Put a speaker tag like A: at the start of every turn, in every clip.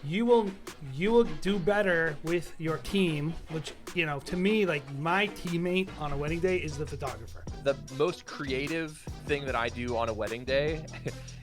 A: you will do better with your team, which, to me, like, my teammate on a wedding day is the photographer.
B: The most creative thing that I do on a wedding day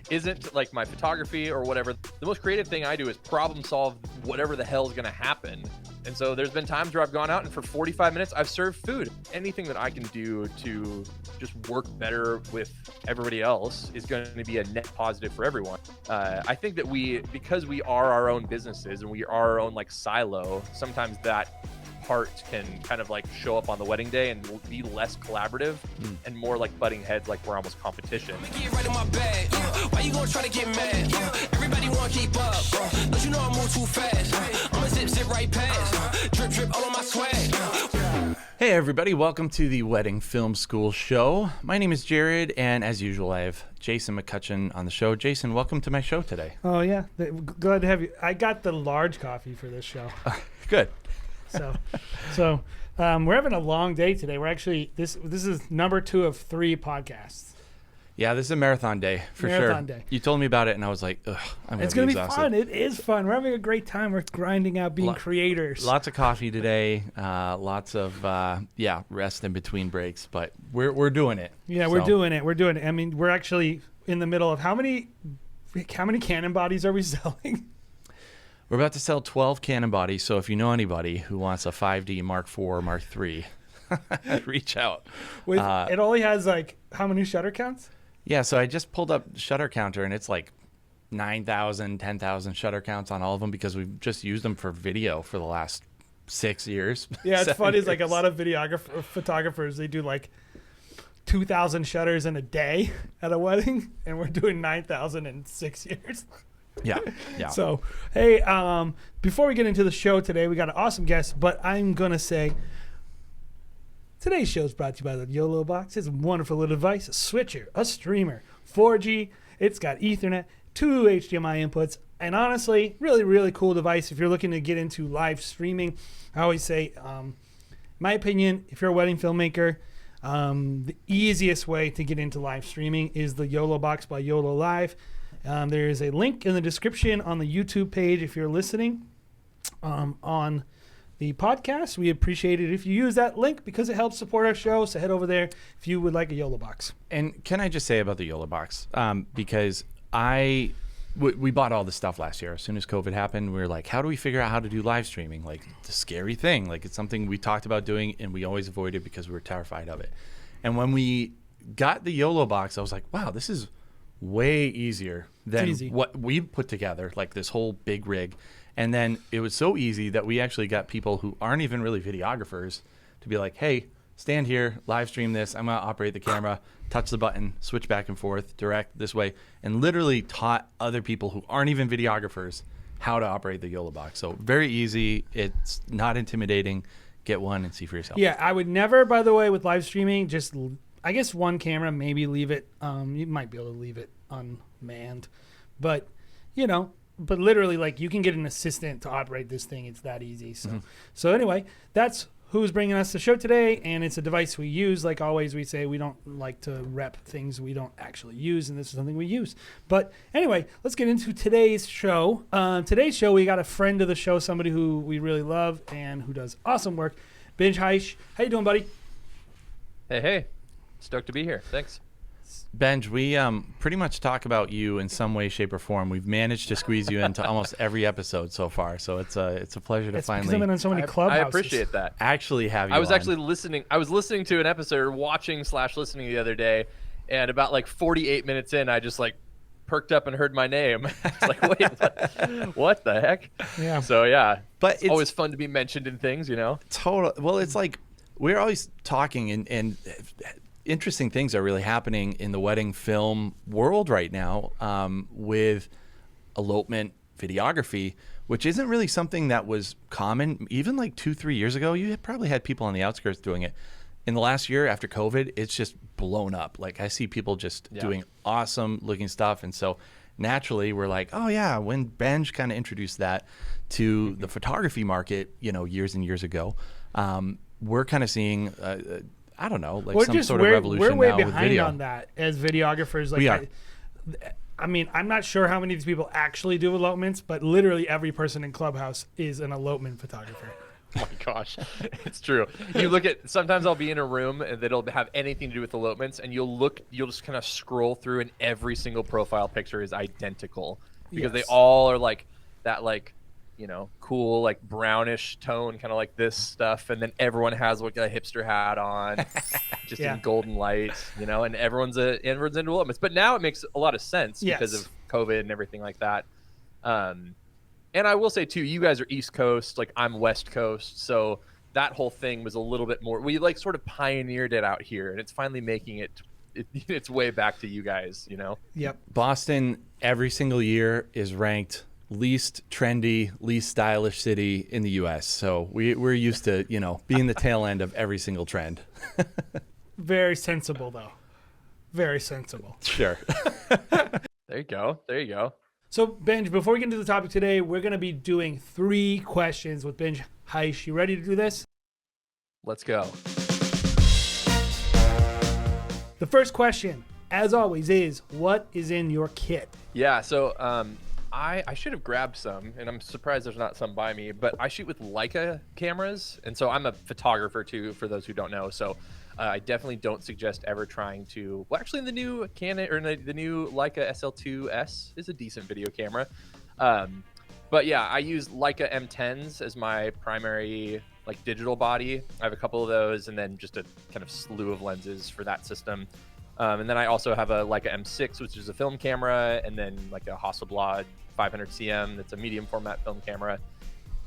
B: isn't like my photography or whatever. The most creative thing I do is problem solve whatever the hell is going to happen. And so there's been times where I've gone out and for 45 minutes I've served food. Anything that I can do to just work better with everybody else is going to be a net positive for everyone. I think that because we are our own businesses and we are our own like silo, sometimes that part can kind of like show up on the wedding day and will be less collaborative and more like butting heads, like we're almost competition.
C: Get right in my bag. Why you gonna try to get mad? Everybody wanna keep up. Don't you know I move too fast? I'ma zip right past. Drip all on my swag.
D: Hey everybody, welcome to the Wedding Film School show. My name is Jared, and as usual I have Jason McCutcheon on the show. Jason, welcome to my show today.
A: Oh yeah, glad to have you. I got the large coffee for this show.
D: Good.
A: So we're having a long day today. We're actually this is number 2 of 3 podcasts.
D: Yeah, this is a marathon day for sure.
A: Marathon day.
D: You told me about it, and I was like, ugh,
A: It's gonna be fun. It is fun. We're having a great time. We're grinding out being creators.
D: Lots of coffee today. Lots of rest in between breaks, but we're doing it.
A: Yeah, we're doing it. We're doing it. I mean, we're actually in the middle of how many Canon bodies are we selling?
D: We're about to sell 12 Canon bodies, so if you know anybody who wants a 5D Mark IV or Mark III, reach out.
A: It only has like how many shutter counts?
D: Yeah, so I just pulled up Shutter Counter, and it's like 9,000, 10,000 shutter counts on all of them because we've just used them for video for the last 6 years.
A: Yeah, it's funny. It's like a lot of photographers, they do like 2,000 shutters in a day at a wedding, and we're doing 9,000 in 6 years.
D: Yeah.
A: So, hey, before we get into the show today, we got an awesome guest, but I'm going to say today's show is brought to you by the YOLO Box. It's a wonderful little device, a switcher, a streamer, 4G. It's got Ethernet, 2 HDMI inputs, and honestly, really, really cool device if you're looking to get into live streaming. I always say, my opinion, if you're a wedding filmmaker, the easiest way to get into live streaming is the YOLO Box by YOLO Live. There is a link in the description on the YouTube page if you're listening on the podcast. We appreciate it if you use that link because it helps support our show. So head over there if you would like a YOLO Box.
D: And can I just say about the YOLO Box? Because we bought all this stuff last year. As soon as COVID happened, we were like, how do we figure out how to do live streaming? Like, it's a scary thing. Like, it's something we talked about doing and we always avoided because we were terrified of it. And when we got the YOLO Box, I was like, wow, this is way easier than what we put together, like this whole big rig. And then it was so easy that we actually got people who aren't even really videographers to be like, hey, stand here, live stream this. I'm going to operate the camera, touch the button, switch back and forth, direct this way, and literally taught other people who aren't even videographers how to operate the YOLO Box. So very easy. It's not intimidating. Get one and see for yourself.
A: Yeah, I would never, by the way, with live streaming, just I guess one camera, maybe leave it. You might be able to leave it unmanned, but but literally, like, you can get an assistant to operate this thing. It's that easy. So anyway, that's who's bringing us the show today, and it's a device we use. Like always, we say we don't like to rep things we don't actually use, and this is something we use. But anyway, let's get into today's show. Today's show, we got a friend of the show, somebody who we really love and who does awesome work. Benj Heish, how you doing, buddy?
B: Hey. Stoked to be here. Thanks.
D: Benj, we pretty much talk about you in some way, shape, or form. We've managed to squeeze you into almost every episode so far, so it's a pleasure to finally.
A: Because I've been on so many clubhouses.
B: I appreciate that.
D: Actually, have you?
B: I was actually listening. I was listening to an episode, watching/listening the other day, and about like 48 minutes in, I just like perked up and heard my name. It's like, wait, what the heck?
A: Yeah.
B: So yeah,
D: but
B: it's always fun to be mentioned in things,
D: Total. Well, it's like we're always talking and interesting things are really happening in the wedding film world right now with elopement videography, which isn't really something that was common even like 2-3 years ago. You probably had people on the outskirts doing it. In the last year after COVID, it's just blown up. Like, I see people just doing awesome looking stuff. And so naturally we're like, oh yeah, when Benj kind of introduced that to the photography market, years and years ago, we're kind of seeing I don't know, like some sort of revolution
A: we're way
D: now with
A: behind
D: video.
A: on that as videographers. Like,
D: We are.
A: I mean, I'm not sure how many of these people actually do elopements, but literally every person in Clubhouse is an elopement photographer.
B: Oh my gosh, it's true. You look at, sometimes I'll be in a room that'll have anything to do with elopements, and you'll just kind of scroll through, and every single profile picture is identical because they
A: Yes.
B: all are like that, like, you know, cool, like brownish tone, kind of like this stuff, and then everyone has like a hipster hat on, just
A: Yeah.
B: in golden light, you know, and everyone's into elopements. But now it makes a lot of sense because
A: Yes.
B: of COVID and everything like that. And I will say too, you guys are East Coast, like I'm West Coast, so that whole thing was a little bit more. We like sort of pioneered it out here, and it's finally making its way back to you guys. You know?
A: Yep.
D: Boston every single year is ranked least trendy, least stylish city in the U.S. So we're used to, you know, being the tail end of every single trend.
A: Very sensible, though. Very sensible.
D: Sure.
B: There you go. There you go.
A: So, Benj, before we get into the topic today, we're going to be doing 3 questions with Benj Heish. You ready to do this?
B: Let's go.
A: The first question, as always, is what is in your kit?
B: Yeah. So I should have grabbed some, and I'm surprised there's not some by me. But I shoot with Leica cameras, and so I'm a photographer too. For those who don't know, so. I definitely don't suggest ever trying to. Well, actually, the new Canon or the new Leica SL2S is a decent video camera. But yeah, I use Leica M10s as my primary like digital body. I have a couple of those, and then just a kind of slew of lenses for that system. And then I also have a Leica M6, which is a film camera, and then like a Hasselblad 500 cm that's a medium format film camera.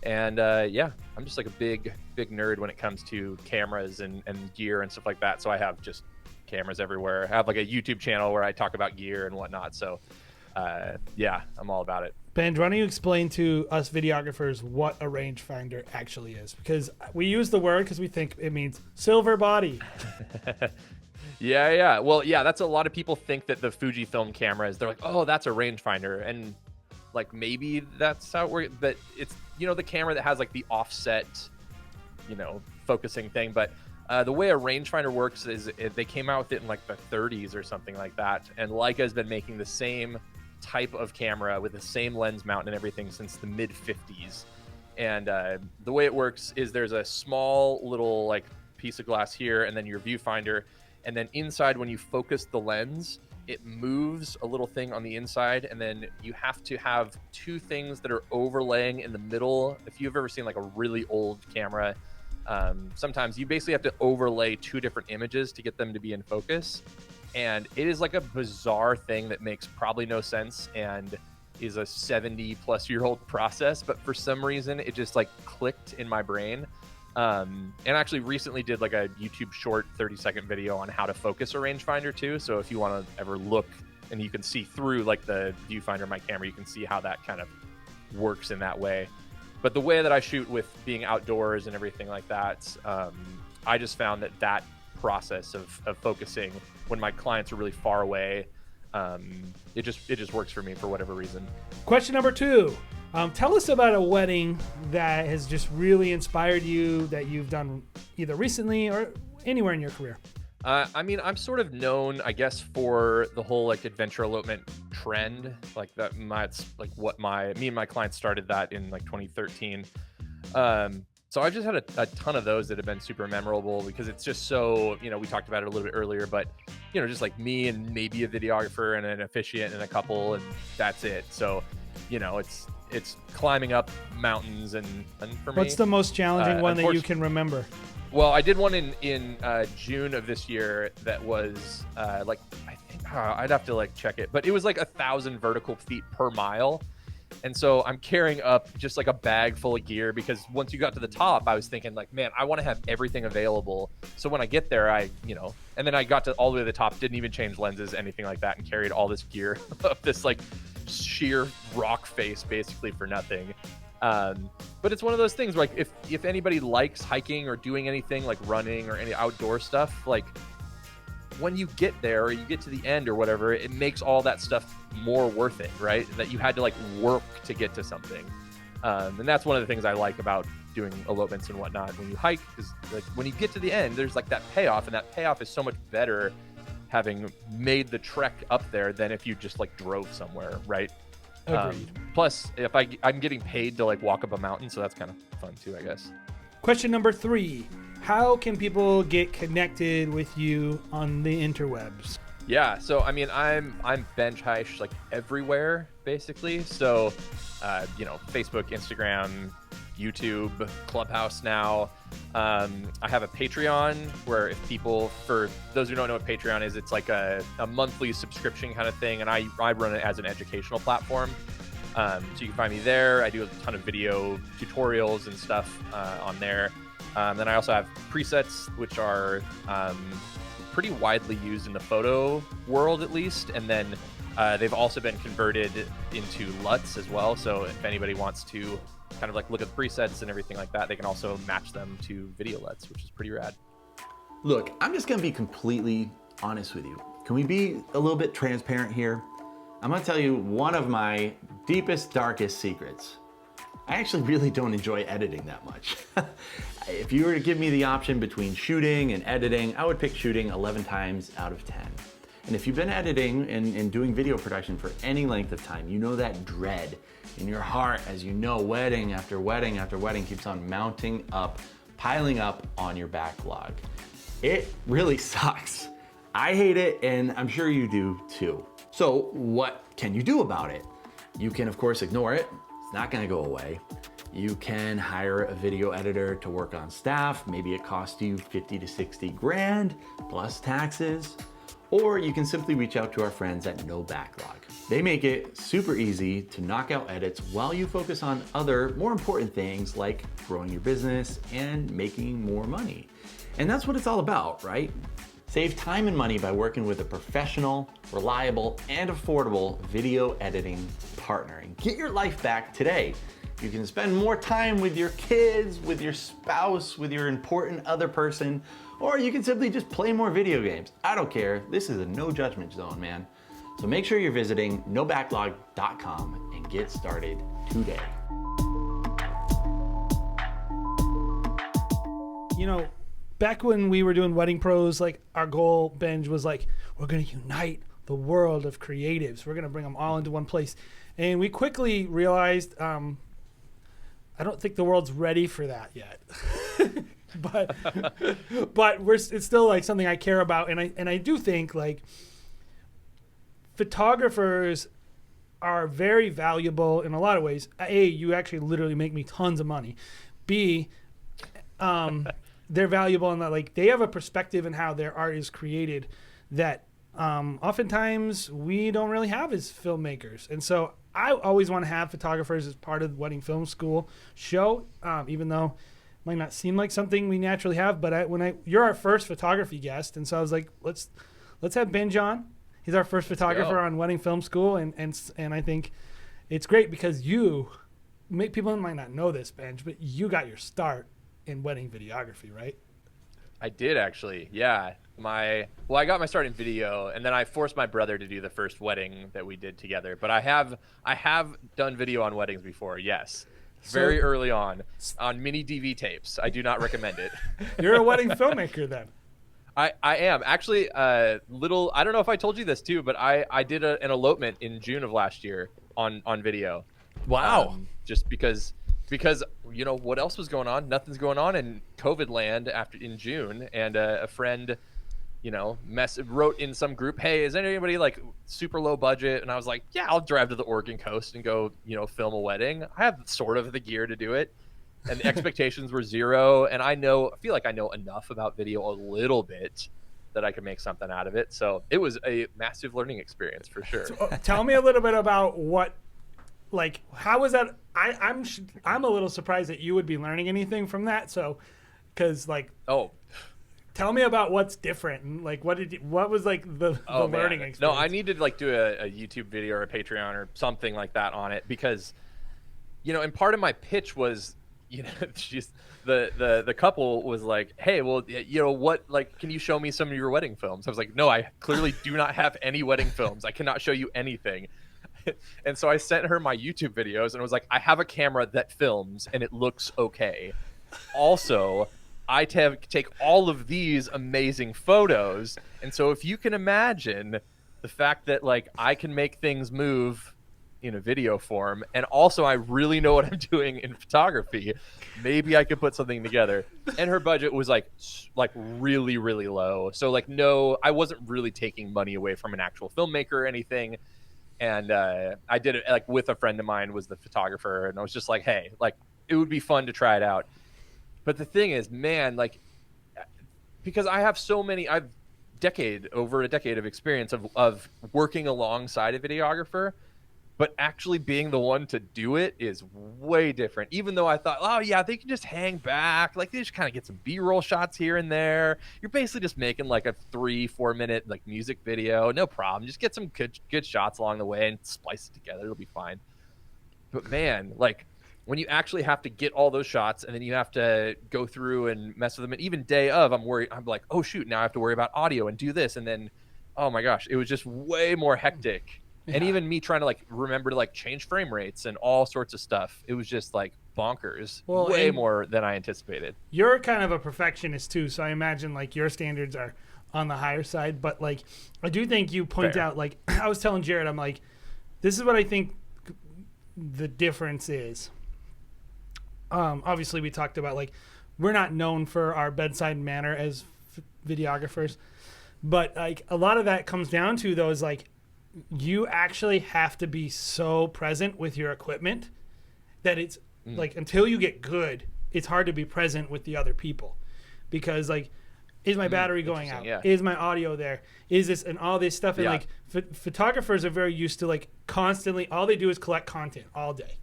B: And yeah, I'm just like a big nerd when it comes to cameras and gear and stuff like that. So I have just cameras everywhere. I have like a YouTube channel where I talk about gear and whatnot. So yeah, I'm all about it.
A: Benj, why don't you explain to us videographers what a rangefinder actually is? Because we use the word because we think it means silver body.
B: Yeah. Well, yeah, that's a lot of people think that the Fujifilm cameras, they're like, oh, that's a rangefinder. And like maybe that's how it works, but it's, you know, the camera that has like the offset, you know, focusing thing. But the way a rangefinder works is they came out with it in like the 30s or something like that. And Leica has been making the same type of camera with the same lens mount and everything since the mid 50s. And the way it works is there's a small little like piece of glass here, and then your viewfinder. And then inside, when you focus the lens, it moves a little thing on the inside, and then you have to have 2 things that are overlaying in the middle. If you've ever seen like a really old camera, sometimes you basically have to overlay 2 different images to get them to be in focus. And it is like a bizarre thing that makes probably no sense and is a 70-plus-year-old process, but for some reason it just like clicked in my brain. And actually recently did like a YouTube short 30-second video on how to focus a rangefinder too. So if you want to ever look and you can see through like the viewfinder of my camera, you can see how that kind of works in that way. But the way that I shoot with being outdoors and everything like that, I just found that process of focusing when my clients are really far away, it just works for me for whatever reason.
A: Question number 2. Tell us about a wedding that has just really inspired you that you've done either recently or anywhere in your career.
B: I mean, I'm sort of known, I guess, for the whole like adventure elopement trend. Like that, it's like what me and my clients started that in like 2013. So I've just had a ton of those that have been super memorable because it's just so, you know, we talked about it a little bit earlier, but you know, just like me and maybe a videographer and an officiant and a couple, and that's it. So, you know, it's climbing up mountains and for me.
A: What's the most challenging one that you can remember?
B: Well, I did one in June of this year that was like, I think I'd have to like check it, but it was like 1,000 vertical feet per mile. And so I'm carrying up just like a bag full of gear because once you got to the top, I was thinking like, man, I want to have everything available. So when I get there, and then I got to all the way to the top, didn't even change lenses, anything like that, and carried all this gear up this like sheer rock face basically for nothing. But it's one of those things where, like if anybody likes hiking or doing anything like running or any outdoor stuff, like when you get there or you get to the end or whatever, it makes all that stuff more worth it, right? That you had to like work to get to something. And that's one of the things I like about doing elopements and whatnot when you hike, is like when you get to the end, there's like that payoff, and that payoff is so much better having made the trek up there than if you just like drove somewhere, right?
A: Agreed.
B: Plus, if I'm getting paid to like walk up a mountain, so that's kind of fun too, I guess.
A: Question number 3. How can people get connected with you on the interwebs?
B: Yeah, so I mean, I'm Benj Heish like everywhere basically. So, Facebook, Instagram, YouTube, Clubhouse now. I have a Patreon where if people, for those who don't know what Patreon is, it's like a monthly subscription kind of thing, and I run it as an educational platform. So you can find me there. I do a ton of video tutorials and stuff on there. Then I also have presets, which are pretty widely used in the photo world, at least. And then they've also been converted into LUTs as well. So if anybody wants to kind of like look at the presets and everything like that, they can also match them to video LUTs, which is pretty rad.
E: Look, I'm just gonna be completely honest with you. Can we be a little bit transparent here? I'm gonna tell you one of my deepest, darkest secrets. I actually really don't enjoy editing that much. If you were to give me the option between shooting and editing, I would pick shooting 11 times out of 10. And if you've been editing and doing video production for any length of time, you know that dread in your heart as you know wedding after wedding after wedding keeps on mounting up, piling up on your backlog. It really sucks. I hate it, and I'm sure you do too. So what can you do about it? You can, of course, ignore it. It's not gonna go away. You can hire a video editor to work on staff. Maybe it costs you 50 to 60 grand plus taxes. Or you can simply reach out to our friends at No Backlog. They make it super easy to knock out edits while you focus on other more important things like growing your business and making more money. And that's what it's all about, right? Save time and money by working with a professional, reliable, and affordable video editing partner. And get your life back today. You can spend more time with your kids, with your spouse, with your important other person, or you can simply just play more video games. I don't care. This is a no judgment zone, man. So make sure you're visiting nobacklog.com and get started today.
A: You know, back when we were doing Wedding Pros, like our goal, Benj, was like, we're going to unite the world of creatives. We're going to bring them all into one place. And we quickly realized, I don't think the world's ready for that yet. but it's still like something I care about. And I do think like photographers are very valuable in a lot of ways. A, you actually literally make me tons of money. B, they're valuable in that like they have a perspective in how their art is created that oftentimes we don't really have as filmmakers. And so I always want to have photographers as part of the Wedding Film School show, even though it might not seem like something we naturally have. But you're our first photography guest, and so I was like, let's have Benj on. He's our first photographer on Wedding Film School, and I think it's great because people might not know this, Benj, but you got your start in wedding videography, right?
B: I did actually, yeah. I got my start in video, and then I forced my brother to do the first wedding that we did together. But I have done video on weddings before, yes. Very early on mini DV tapes. I do not recommend it.
A: You're a wedding filmmaker then.
B: I am. Actually, I don't know if I told you this too, but I did an elopement in June of last year on video.
D: Wow.
B: Just because you know what else was going on? Nothing's going on in COVID land in June, and a friend, you know, wrote in some group, "Hey, is anybody like super low budget?" And I was like, "Yeah, I'll drive to the Oregon coast and go, you know, film a wedding. I have sort of the gear to do it." And the expectations were zero, and I feel like I know enough about video a little bit that I could make something out of it. So it was a massive learning experience for sure.
A: So, tell me a little bit about how was that? I'm a little surprised that you would be learning anything from that. So, because tell me about what's different and like what was like the learning experience.
B: No, I need to like do a YouTube video or a Patreon or something like that on it because, you know, and part of my pitch was, you know, just the couple was like, "Hey, well, you know what? Like, can you show me some of your wedding films?" I was like, "No, I clearly do not have any wedding films. I cannot show you anything." And so I sent her my YouTube videos and was like, "I have a camera that films and it looks okay. Also, I take all of these amazing photos. And so if you can imagine the fact that like I can make things move in a video form, and also I really know what I'm doing in photography, maybe I could put something together. And her budget was like really, really low. So like, no, I wasn't really taking money away from an actual filmmaker or anything. And I did it like with a friend of mine was the photographer, and I was just like, hey, like it would be fun to try it out. But the thing is, man, like, because I have so many, I've over a decade of experience of working alongside a videographer, but actually being the one to do it is way different. Even though I thought, oh yeah, they can just hang back, like they just kind of get some B-roll shots here and there. You're basically just making like a 3-4 minute like music video, no problem. Just get some good shots along the way and splice it together. It'll be fine. But man, like when you actually have to get all those shots and then you have to go through and mess with them, and even day of, I'm worried. I'm like, oh shoot, now I have to worry about audio and do this, and then, oh my gosh, it was just way more hectic. And even me trying to like remember to like change frame rates and all sorts of stuff, it was just like bonkers.
A: Well,
B: way more than I anticipated.
A: You're kind of a perfectionist too, so I imagine like your standards are on the higher side. But like, I do think you point
B: Fair.
A: out, like I was telling Jared, I'm like, this is what I think the difference is. Obviously, we talked about like we're not known for our bedside manner as videographers, but like a lot of that comes down to though is like, you actually have to be so present with your equipment that it's like until you get good, it's hard to be present with the other people, because like, is my battery going out?
B: Yeah.
A: Is my audio there? Is this and all this stuff? And
B: Yeah.
A: like photographers are very used to like constantly, all they do is collect content all day.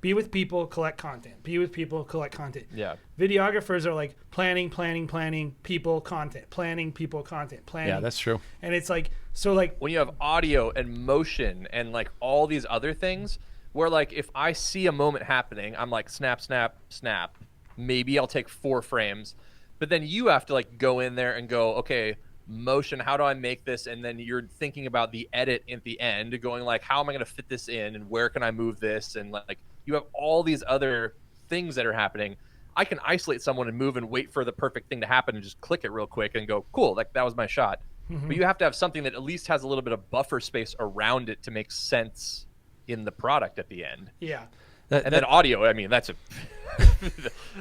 A: Be with people, collect content. Be with people, collect content.
B: Yeah.
A: Videographers are like planning, people, content, planning, people, content, planning.
D: Yeah, that's true.
A: And it's like, so like,
B: When you have audio and motion and like all these other things, where like if I see a moment happening, I'm like snap, snap, snap. Maybe I'll take 4 frames, but then you have to like go in there and go, okay, motion, how do I make this? And then you're thinking about the edit at the end, going like, how am I going to fit this in, and where can I move this? And like you have all these other things that are happening. I can isolate someone and move and wait for the perfect thing to happen and just click it real quick and go, cool, like that was my shot. But you have to have something that at least has a little bit of buffer space around it to make sense in the product at the end.
A: yeah.
B: And then audio, I mean, that's a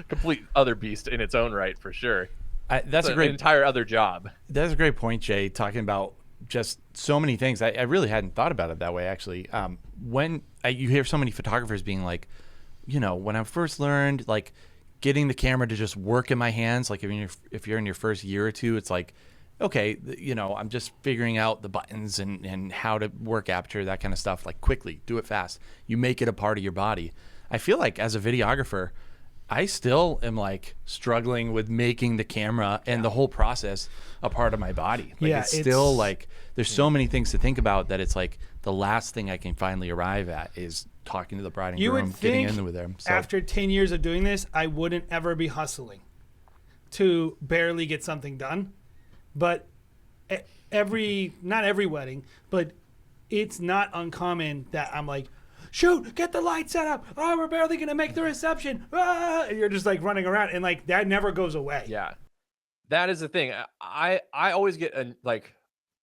B: complete other beast in its own right, for sure.
D: That's
B: It's
D: a great
B: an entire other job.
D: That's a great point, Jay, talking about just so many things. I really hadn't thought about it that way, actually. When you hear so many photographers being like, you know, when I first learned, like, getting the camera to just work in my hands, like if you're in your first year or two, it's like, okay, you know, I'm just figuring out the buttons and how to work aperture, that kind of stuff, like quickly, do it fast. You make it a part of your body. I feel like as a videographer, I still am like struggling with making the camera and the whole process a part of my body. Like
A: Yeah,
D: it's still like there's so many things to think about that it's like the last thing I can finally arrive at is talking to the bride and
A: You
D: groom,
A: would
D: getting
A: think
D: in with them. So
A: after 10 years of doing this, I wouldn't ever be hustling to barely get something done. But not every wedding, but it's not uncommon that I'm like, shoot, get the light set up. Oh, we're barely going to make the reception. Ah! And you're just like running around, and like that never goes away.
B: Yeah. That is the thing. I always get like,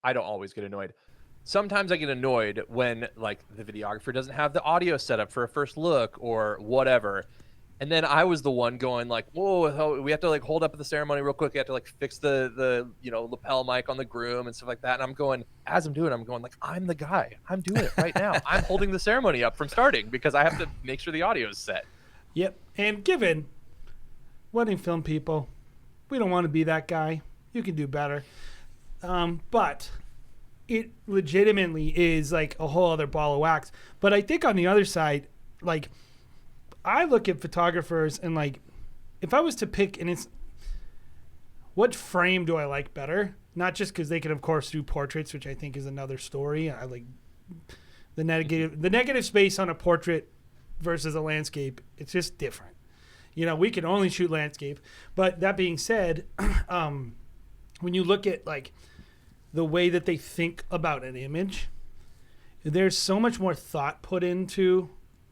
B: I don't always get annoyed. Sometimes I get annoyed when like the videographer doesn't have the audio set up for a first look or whatever. And then I was the one going like, whoa, we have to like hold up at the ceremony real quick. We have to like fix the you know, lapel mic on the groom and stuff like that. And I'm going, as I'm doing it, I'm going like, I'm the guy. I'm doing it right now. I'm holding the ceremony up from starting because I have to make sure the audio is set.
A: Yep. And given wedding film people, we don't want to be that guy. You can do better. But it legitimately is like a whole other ball of wax. But I think on the other side, like, I look at photographers and like, if I was to pick, and it's, what frame do I like better? Not just because they can of course do portraits, which I think is another story. I like the negative space on a portrait versus a landscape. It's just different. You know, we can only shoot landscape. But that being said, when you look at like the way that they think about an image, there's so much more thought put into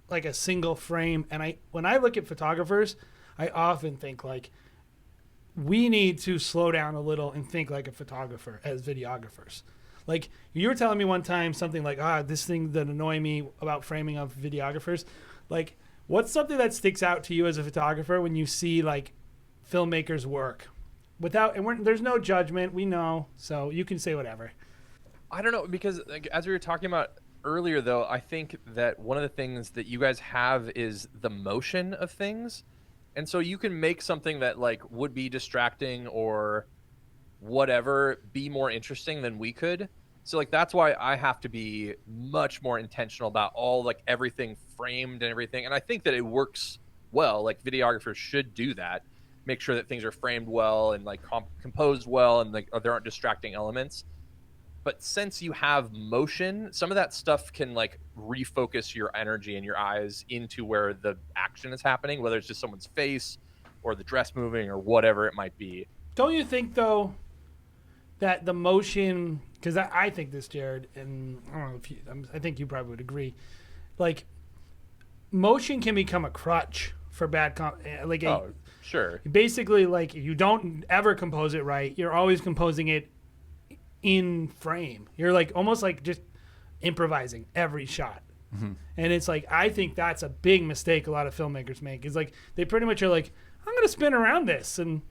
A: like a single frame. And when I look at photographers, I often think like, we need to slow down a little and think like a photographer as videographers. Like you were telling me one time something like, this thing that annoy me about framing of videographers. Like, what's something that sticks out to you as a photographer when you see like filmmakers work? There's no judgment, we know, so you can say whatever.
B: I don't know, because like, as we were talking about earlier, though, I think that one of the things that you guys have is the motion of things. And so you can make something that like would be distracting or whatever be more interesting than we could. So like that's why I have to be much more intentional about all like everything framed and everything. And I think that it works well. Like videographers should do that. Make sure that things are framed well and like composed well and like there aren't distracting elements. But since you have motion, some of that stuff can like refocus your energy and your eyes into where the action is happening, whether it's just someone's face or the dress moving or whatever it might be.
A: Don't you think, though, that the motion, because I think this, Jared, and I don't know if you, I think you probably would agree, like motion can become a crutch for bad,
B: Sure.
A: Basically, like you don't ever compose it right. You're always composing it in frame. You're like almost like just improvising every shot. Mm-hmm. And it's like, I think that's a big mistake a lot of filmmakers make, is like they pretty much are like, I'm going to spin around this and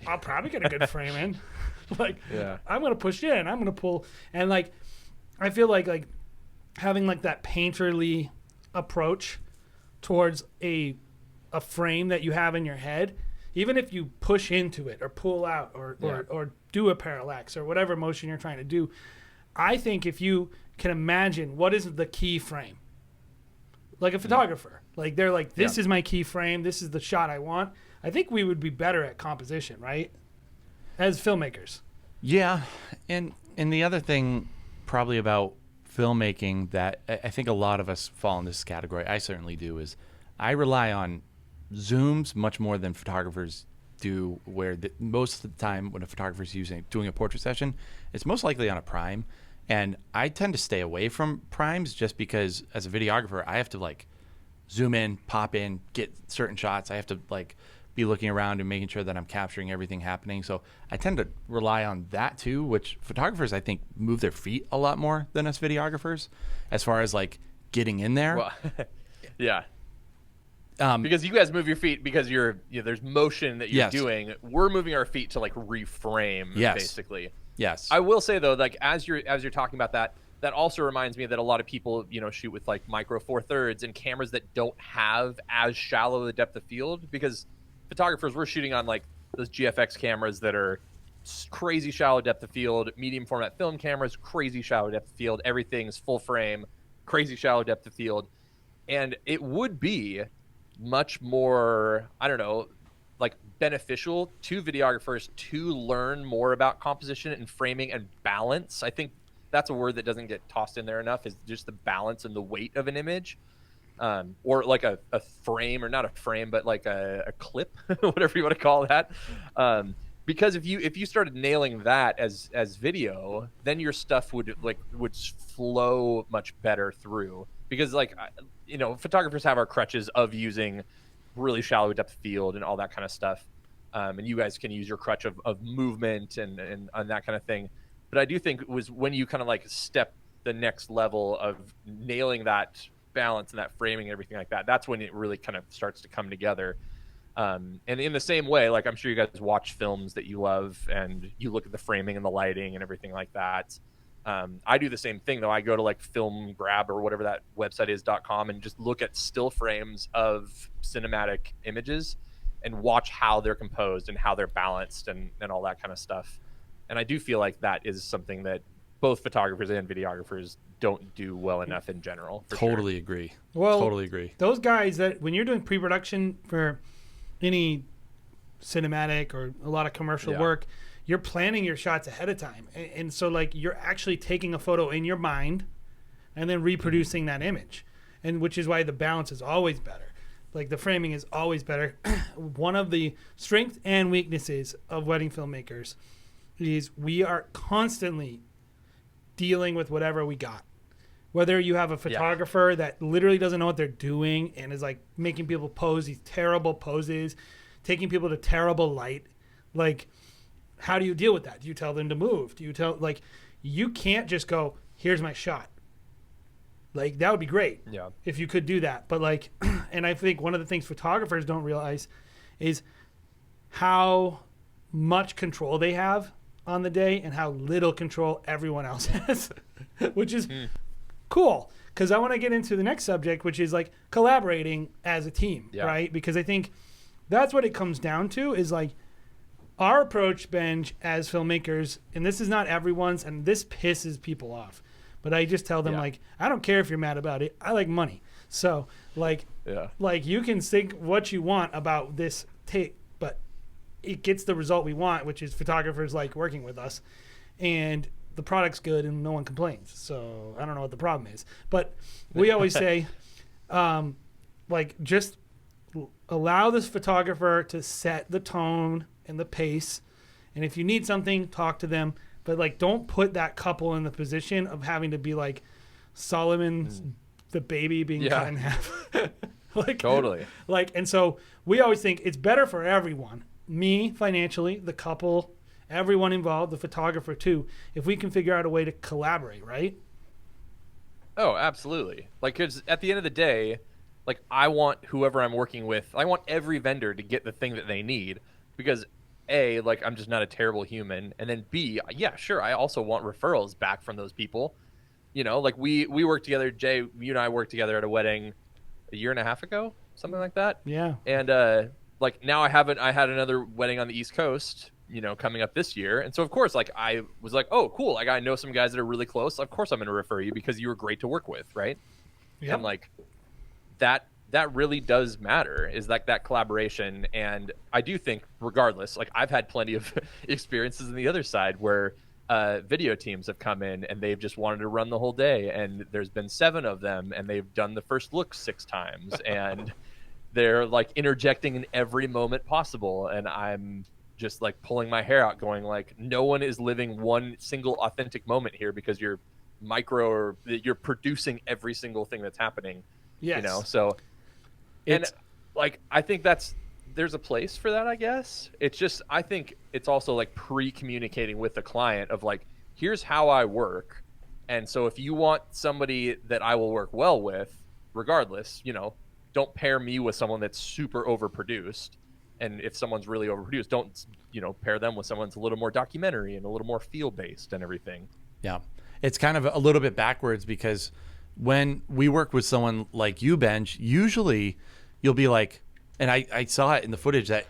A: I'll probably get a good frame in. Like, yeah. I'm going to push in, I'm going to pull. And like, I feel like having like that painterly approach towards a frame that you have in your head, even if you push into it or pull out or do a parallax or whatever motion you're trying to do, I think if you can imagine what is the key frame, like a photographer, like they're like, this is my key frame, this is the shot I want, I think we would be better at composition, right? As filmmakers.
D: Yeah. And the other thing probably about filmmaking that I think a lot of us fall in this category, I certainly do, is I rely on zooms much more than photographers do, where most of the time when a photographer's doing a portrait session, it's most likely on a prime. And I tend to stay away from primes just because as a videographer, I have to like zoom in, pop in, get certain shots. I have to like be looking around and making sure that I'm capturing everything happening. So I tend to rely on that too, which photographers, I think, move their feet a lot more than us videographers as far as like getting in there.
B: Well, yeah. Because you guys move your feet because there's motion that you're doing. We're moving our feet to like reframe, basically.
D: Yes.
B: I will say though, like as you're talking about that also reminds me that a lot of people, shoot with like micro four thirds and cameras that don't have as shallow a depth of field, because photographers, we're shooting on like those GFX cameras that are crazy shallow depth of field, medium format film cameras, crazy shallow depth of field, everything's full frame, crazy shallow depth of field. And it would be much more, I don't know, like beneficial to videographers to learn more about composition and framing and balance. I think that's a word that doesn't get tossed in there enough, is just the balance and the weight of an image, or like a frame, or not a frame, but like a clip, whatever you want to call that. Because if you started nailing that as video, then your stuff would flow much better through. Because photographers have our crutches of using really shallow depth of field and all that kind of stuff. And you guys can use your crutch of movement and that kind of thing. But I do think it was when you kind of like step the next level of nailing that balance and that framing and everything like that, that's when it really kind of starts to come together. And in the same way, like I'm sure you guys watch films that you love and you look at the framing and the lighting and everything like that. I do the same thing though. I go to like Film Grab or whatever that website is .com and just look at still frames of cinematic images and watch how they're composed and how they're balanced and all that kind of stuff. And I do feel like that is something that both photographers and videographers don't do well enough in general.
D: Totally agree.
A: Well,
D: totally agree.
A: Those guys that when you're doing pre-production for any cinematic or a lot of commercial work, you're planning your shots ahead of time. And so like you're actually taking a photo in your mind and then reproducing that image. And which is why the balance is always better. Like the framing is always better. One of the strengths and weaknesses of wedding filmmakers is we are constantly dealing with whatever we got. Whether you have a photographer that literally doesn't know what they're doing and is like making people pose these terrible poses, taking people to terrible light, Like, how do you deal with that? Do you tell them to move? Do you tell, like, you can't just go, here's my shot. Like, that would be great
B: Yeah.
A: if you could do that. But, like, and I think one of the things photographers don't realize is how much control they have on the day and how little control everyone else has, which is cool. Because I want to get into the next subject, which is, like, collaborating as a team,
B: Yeah.
A: right? Because I think that's what it comes down to is, like, our approach, Benj, as filmmakers, and this is not everyone's, and this pisses people off, but I just tell them,
B: Yeah.
A: like, I don't care if you're mad about it. I like money. So, like,
B: Yeah.
A: you can think what you want about this take, but it gets the result we want, which is photographers like working with us, and the product's good and no one complains. So I don't know what the problem is, but we always say, like, just allow this photographer to set the tone and the pace, and if you need something, talk to them, but, like, don't put that couple in the position of having to be like Solomon's the baby being cut in half. Like,
B: Totally.
A: like, and so we always think it's better for everyone, me financially, the couple, everyone involved, the photographer too, if we can figure out a way to collaborate, right?
B: Oh, absolutely. Like, because at the end of the day, like, I want whoever I'm working with, I want every vendor to get the thing that they need, because A, like, I'm just not a terrible human, and then B, yeah, sure, I also want referrals back from those people. You know, like, we worked together, Jay, you and I worked together at a wedding a year and a half ago, something like that.
A: Yeah.
B: And like, now I had another wedding on the East Coast, you know, coming up this year, and so of course, like, I was like, oh, cool, like, I know some guys that are really close, of course I'm going to refer you because you were great to work with, right?
A: Yep.
B: And, like, that really does matter, is like that collaboration. And I do think, regardless, like, I've had plenty of experiences on the other side where video teams have come in and they've just wanted to run the whole day, and there's been 7 of them and they've done the first look 6 times and they're, like, interjecting in every moment possible, and I'm just, like, pulling my hair out going, like, no one is living one single authentic moment here because you're you're producing every single thing that's happening.
A: Yes.
B: You know, so, and, like, I think there's a place for that, I guess. It's just, I think it's also, like, pre-communicating with the client of, like, here's how I work, and so if you want somebody that I will work well with, regardless, you know, don't pair me with someone that's super overproduced. And if someone's really overproduced, don't, you know, pair them with someone that's a little more documentary and a little more feel-based and everything.
D: Yeah. It's kind of a little bit backwards, because when we work with someone like you, Benj, usually you'll be like, and I saw it in the footage that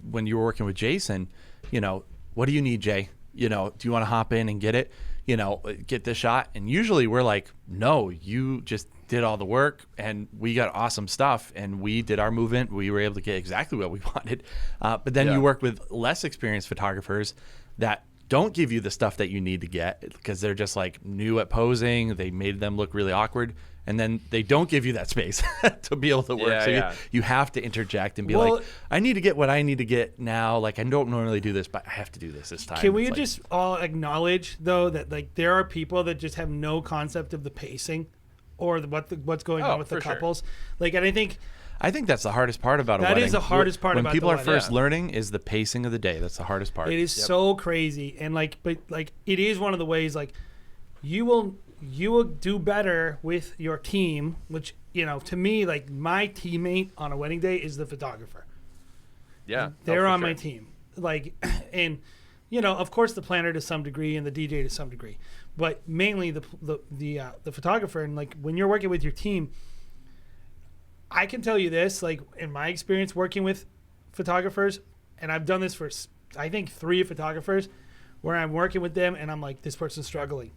D: when you were working with Jason, you know, what do you need, Jay? You know, do you want to hop in and get it? You know, get this shot? And usually we're like, no, you just did all the work and we got awesome stuff and we did our movement. We were able to get exactly what we wanted. But then you work with less experienced photographers that don't give you the stuff that you need to get because they're just, like, new at posing. They made them look really awkward. And then they don't give you that space to be able to work.
B: Yeah,
D: so
B: yeah.
D: you have to interject and be
A: Well,
D: like, I need to get what I need to get now. Like, I don't normally do this, but I have to do this time.
A: Can we
D: It's like-
A: just all acknowledge, though, that, like, there are people that just have no concept of the pacing or what's going on with the
B: for sure.
A: couples? Like, and
D: I think that's the hardest part about a
A: That
D: wedding.
A: is the hardest part
D: when
A: about
D: people
A: the
D: are
A: wedding.
D: first
B: Yeah.
D: learning is the pacing of the day. That's the hardest part.
A: it is so crazy. And, like, but, like, it is one of the ways, like, you will do better with your team, which, you know, to me, like, my teammate on a wedding day is the photographer.
B: Yeah.
A: They're
B: for
A: on
B: sure.
A: my team. Like, and, you know, of course the planner to some degree and the DJ to some degree, but mainly the photographer. And, like, when you're working with your team, I can tell you this, like, in my experience working with photographers, and I've done this for, I think, 3 photographers, where I'm working with them and I'm like, this person's struggling.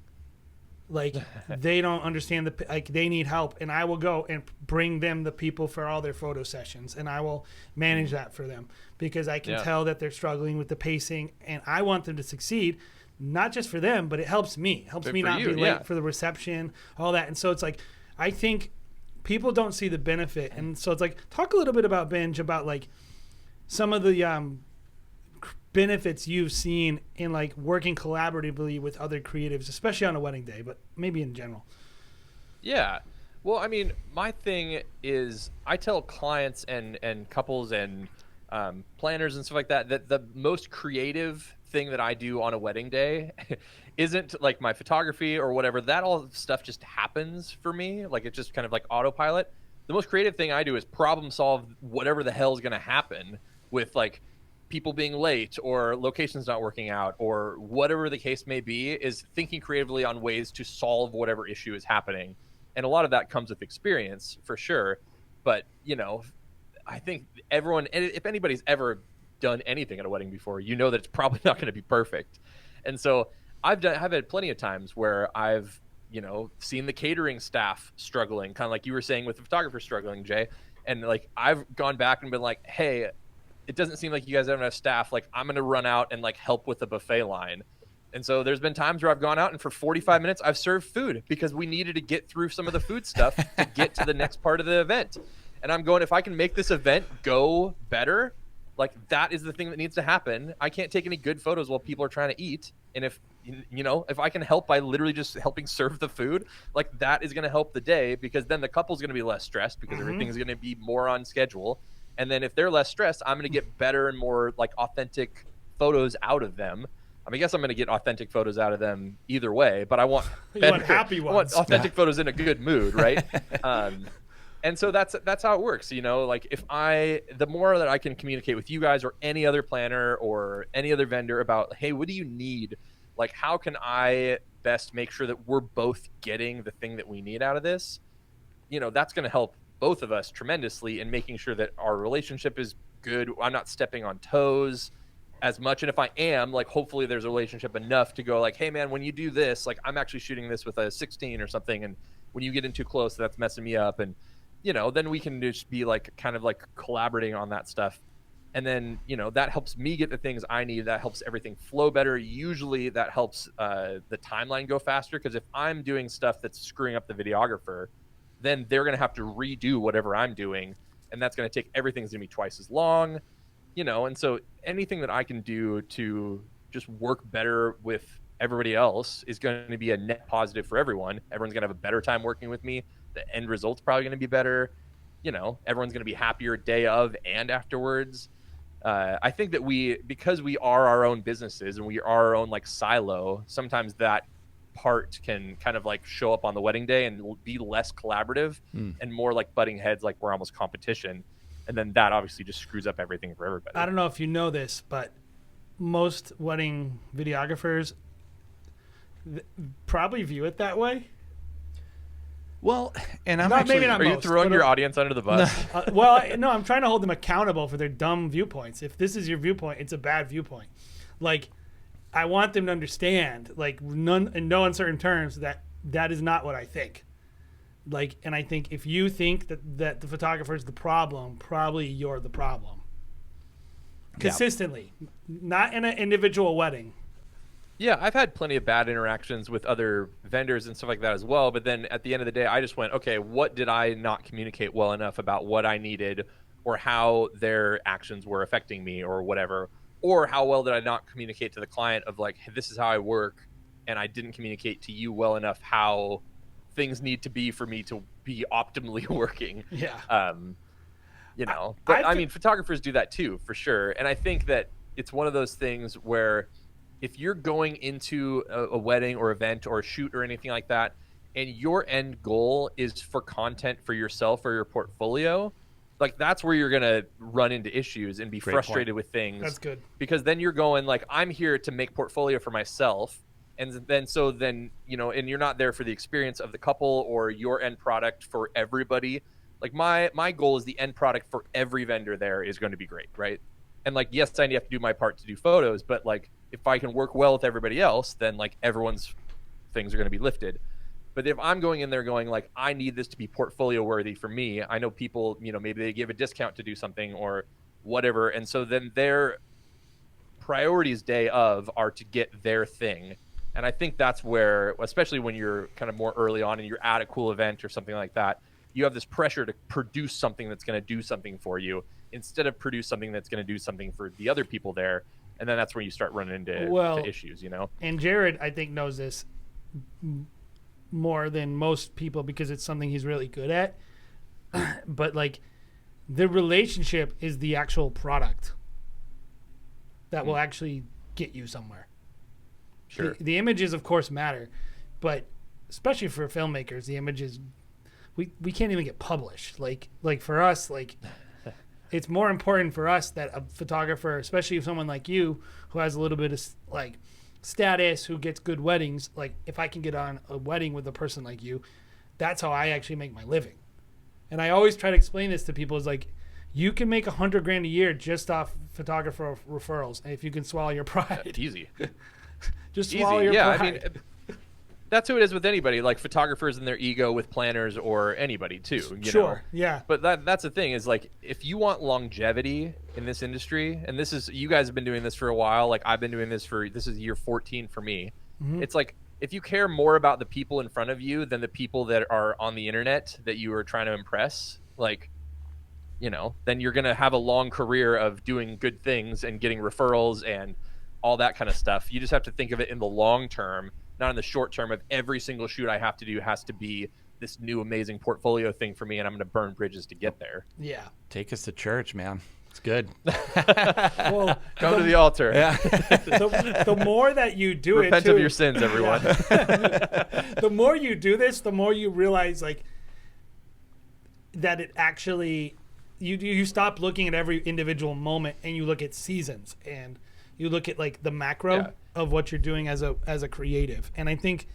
A: Like, they don't understand like, they need help, and I will go and bring them the people for all their photo sessions, and I will manage that for them because I can tell that they're struggling with the pacing, and I want them to succeed, not just for them, but it helps me. It helps me
B: for
A: not
B: you,
A: be
B: yeah.
A: late for the reception, all that. And so it's like, I think people don't see the benefit, and so it's like, talk a little bit about Benj, about, like, some of the benefits you've seen in, like, working collaboratively with other creatives, especially on a wedding day, but maybe in general.
B: Yeah. Well, I mean, my thing is I tell clients and couples and planners and stuff like that, that the most creative thing that I do on a wedding day isn't like my photography or whatever. That all stuff just happens for me. Like it's just kind of like autopilot. The most creative thing I do is problem solve whatever the hell is going to happen with like people being late or locations not working out or whatever the case may be, is thinking creatively on ways to solve whatever issue is happening. And a lot of that comes with experience for sure. But, you know, I think everyone, if anybody's ever done anything at a wedding before, you know that it's probably not going to be perfect. And so I've had plenty of times where I've, you know, seen the catering staff struggling, kind of like you were saying with the photographer struggling, Jay. And like, I've gone back and been like, hey, it doesn't seem like you guys have enough staff. Like, I'm going to run out and like help with the buffet line. And so there's been times where I've gone out and for 45 minutes, I've served food because we needed to get through some of the food stuff to get to the next part of the event. And I'm going, if I can make this event go better, like that is the thing that needs to happen. I can't take any good photos while people are trying to eat. And if, you know, if I can help by literally just helping serve the food, like that is going to help the day, because then the couple's going to be less stressed because everything's going to be more on schedule. And then if they're less stressed, I'm going to get better and more like authentic photos out of them. I mean, I guess I'm going to get authentic photos out of them either way, but I want better,
A: want happy ones.
B: I want authentic photos in a good mood, right? And so that's how it works, you know. Like the more that I can communicate with you guys or any other planner or any other vendor about, hey, what do you need? Like, how can I best make sure that we're both getting the thing that we need out of this? You know, that's going to help both of us tremendously in making sure that our relationship is good. I'm not stepping on toes as much. And if I am, like, hopefully there's a relationship enough to go like, hey man, when you do this, like I'm actually shooting this with a 16 or something. And when you get in too close, that's messing me up. And, you know, then we can just be like, kind of like collaborating on that stuff. And then, you know, that helps me get the things I need. That helps everything flow better. Usually that helps the timeline go faster. Cause if I'm doing stuff that's screwing up the videographer, then they're going to have to redo whatever I'm doing. And that's going to take, everything's going to be twice as long, you know? And so anything that I can do to just work better with everybody else is going to be a net positive for everyone. Everyone's going to have a better time working with me. The end result's probably going to be better. You know, everyone's going to be happier day of and afterwards. I think that because we are our own businesses and we are our own like silo, sometimes that part can kind of like show up on the wedding day and be less collaborative and more like butting heads, like we're almost competition. And then that obviously just screws up everything for everybody.
A: I don't know if you know this, but most wedding videographers probably view it that way.
D: Well, and I'm
A: Not-
D: actually
A: maybe not
B: Are you
A: most,
B: throwing
A: but,
B: your audience under the bus?
A: No, I'm trying to hold them accountable for their dumb viewpoints. If this is your viewpoint, it's a bad viewpoint. Like, I want them to understand, like, in no uncertain terms, that is not what I think. Like, and I think if you think that the photographer is the problem, probably you're the problem. Consistently, not in an individual wedding.
B: Yeah, I've had plenty of bad interactions with other vendors and stuff like that as well. But then at the end of the day, I just went, okay, what did I not communicate well enough about what I needed or how their actions were affecting me or whatever? Or how well did I not communicate to the client of like, hey, this is how I work, and I didn't communicate to you well enough how things need to be for me to be optimally working.
A: Yeah.
B: You know, but I mean, photographers do that too, for sure. And I think that it's one of those things where if you're going into a wedding or event or a shoot or anything like that, and your end goal is for content for yourself or your portfolio, like that's where you're going to run into issues and be frustrated with things.
A: That's good.
B: Because then you're going like, I'm here to make portfolio for myself. And then, you know, and you're not there for the experience of the couple or your end product for everybody. Like my goal is the end product for every vendor there is going to be great, right? And like, yes, I have to do my part to do photos, but like if I can work well with everybody else, then like everyone's things are going to be lifted. But if I'm going in there going like, I need this to be portfolio worthy for me, I know people, you know, maybe they give a discount to do something or whatever. And so then their priorities day of are to get their thing. And I think that's where, especially when you're kind of more early on and you're at a cool event or something like that, you have this pressure to produce something that's going to do something for you instead of produce something that's going to do something for the other people there. And then that's where you start running into to issues, you know?
A: And Jared, I think, knows this more than most people because it's something he's really good at. But like The relationship is the actual product that will actually get you somewhere.
B: Sure.
A: The images, of course, matter, but especially for filmmakers, the images we can't even get published. Like for us, like it's more important for us that a photographer, especially if someone like you who has a little bit of like status, who gets good weddings, like if I can get on a wedding with a person like you, that's how I actually make my living. And I always try to explain this to people is like, you can make $100,000 a year just off photographer referrals if you can swallow your pride.
B: It's easy.
A: Just
B: Easy.
A: swallow your
B: Yeah,
A: pride.
B: I mean, that's who it is with anybody, like photographers and their ego with planners or anybody too. You
A: Sure,
B: know?
A: yeah.
B: But that's the thing is like, if you want longevity in this industry, and this is, you guys have been doing this for a while. Like I've been doing this this is year 14 for me. It's like, if you care more about the people in front of you than the people that are on the internet that you are trying to impress, like, you know, then you're going to have a long career of doing good things and getting referrals and all that kind of stuff. You just have to think of it in the long term, not in the short term of every single shoot I have to do has to be this new amazing portfolio thing for me and I'm going to burn bridges to get there.
A: Yeah.
D: Take us to church, man. It's good.
A: Well,
B: Come to the altar.
D: Yeah.
A: the more that you do
B: Repent
A: it, too,
B: of your sins, everyone.
A: the more you do this, the more you realize like that it actually you stop looking at every individual moment and you look at seasons and you look at like the macro
B: Yeah.
A: of what you're doing as a creative. And I think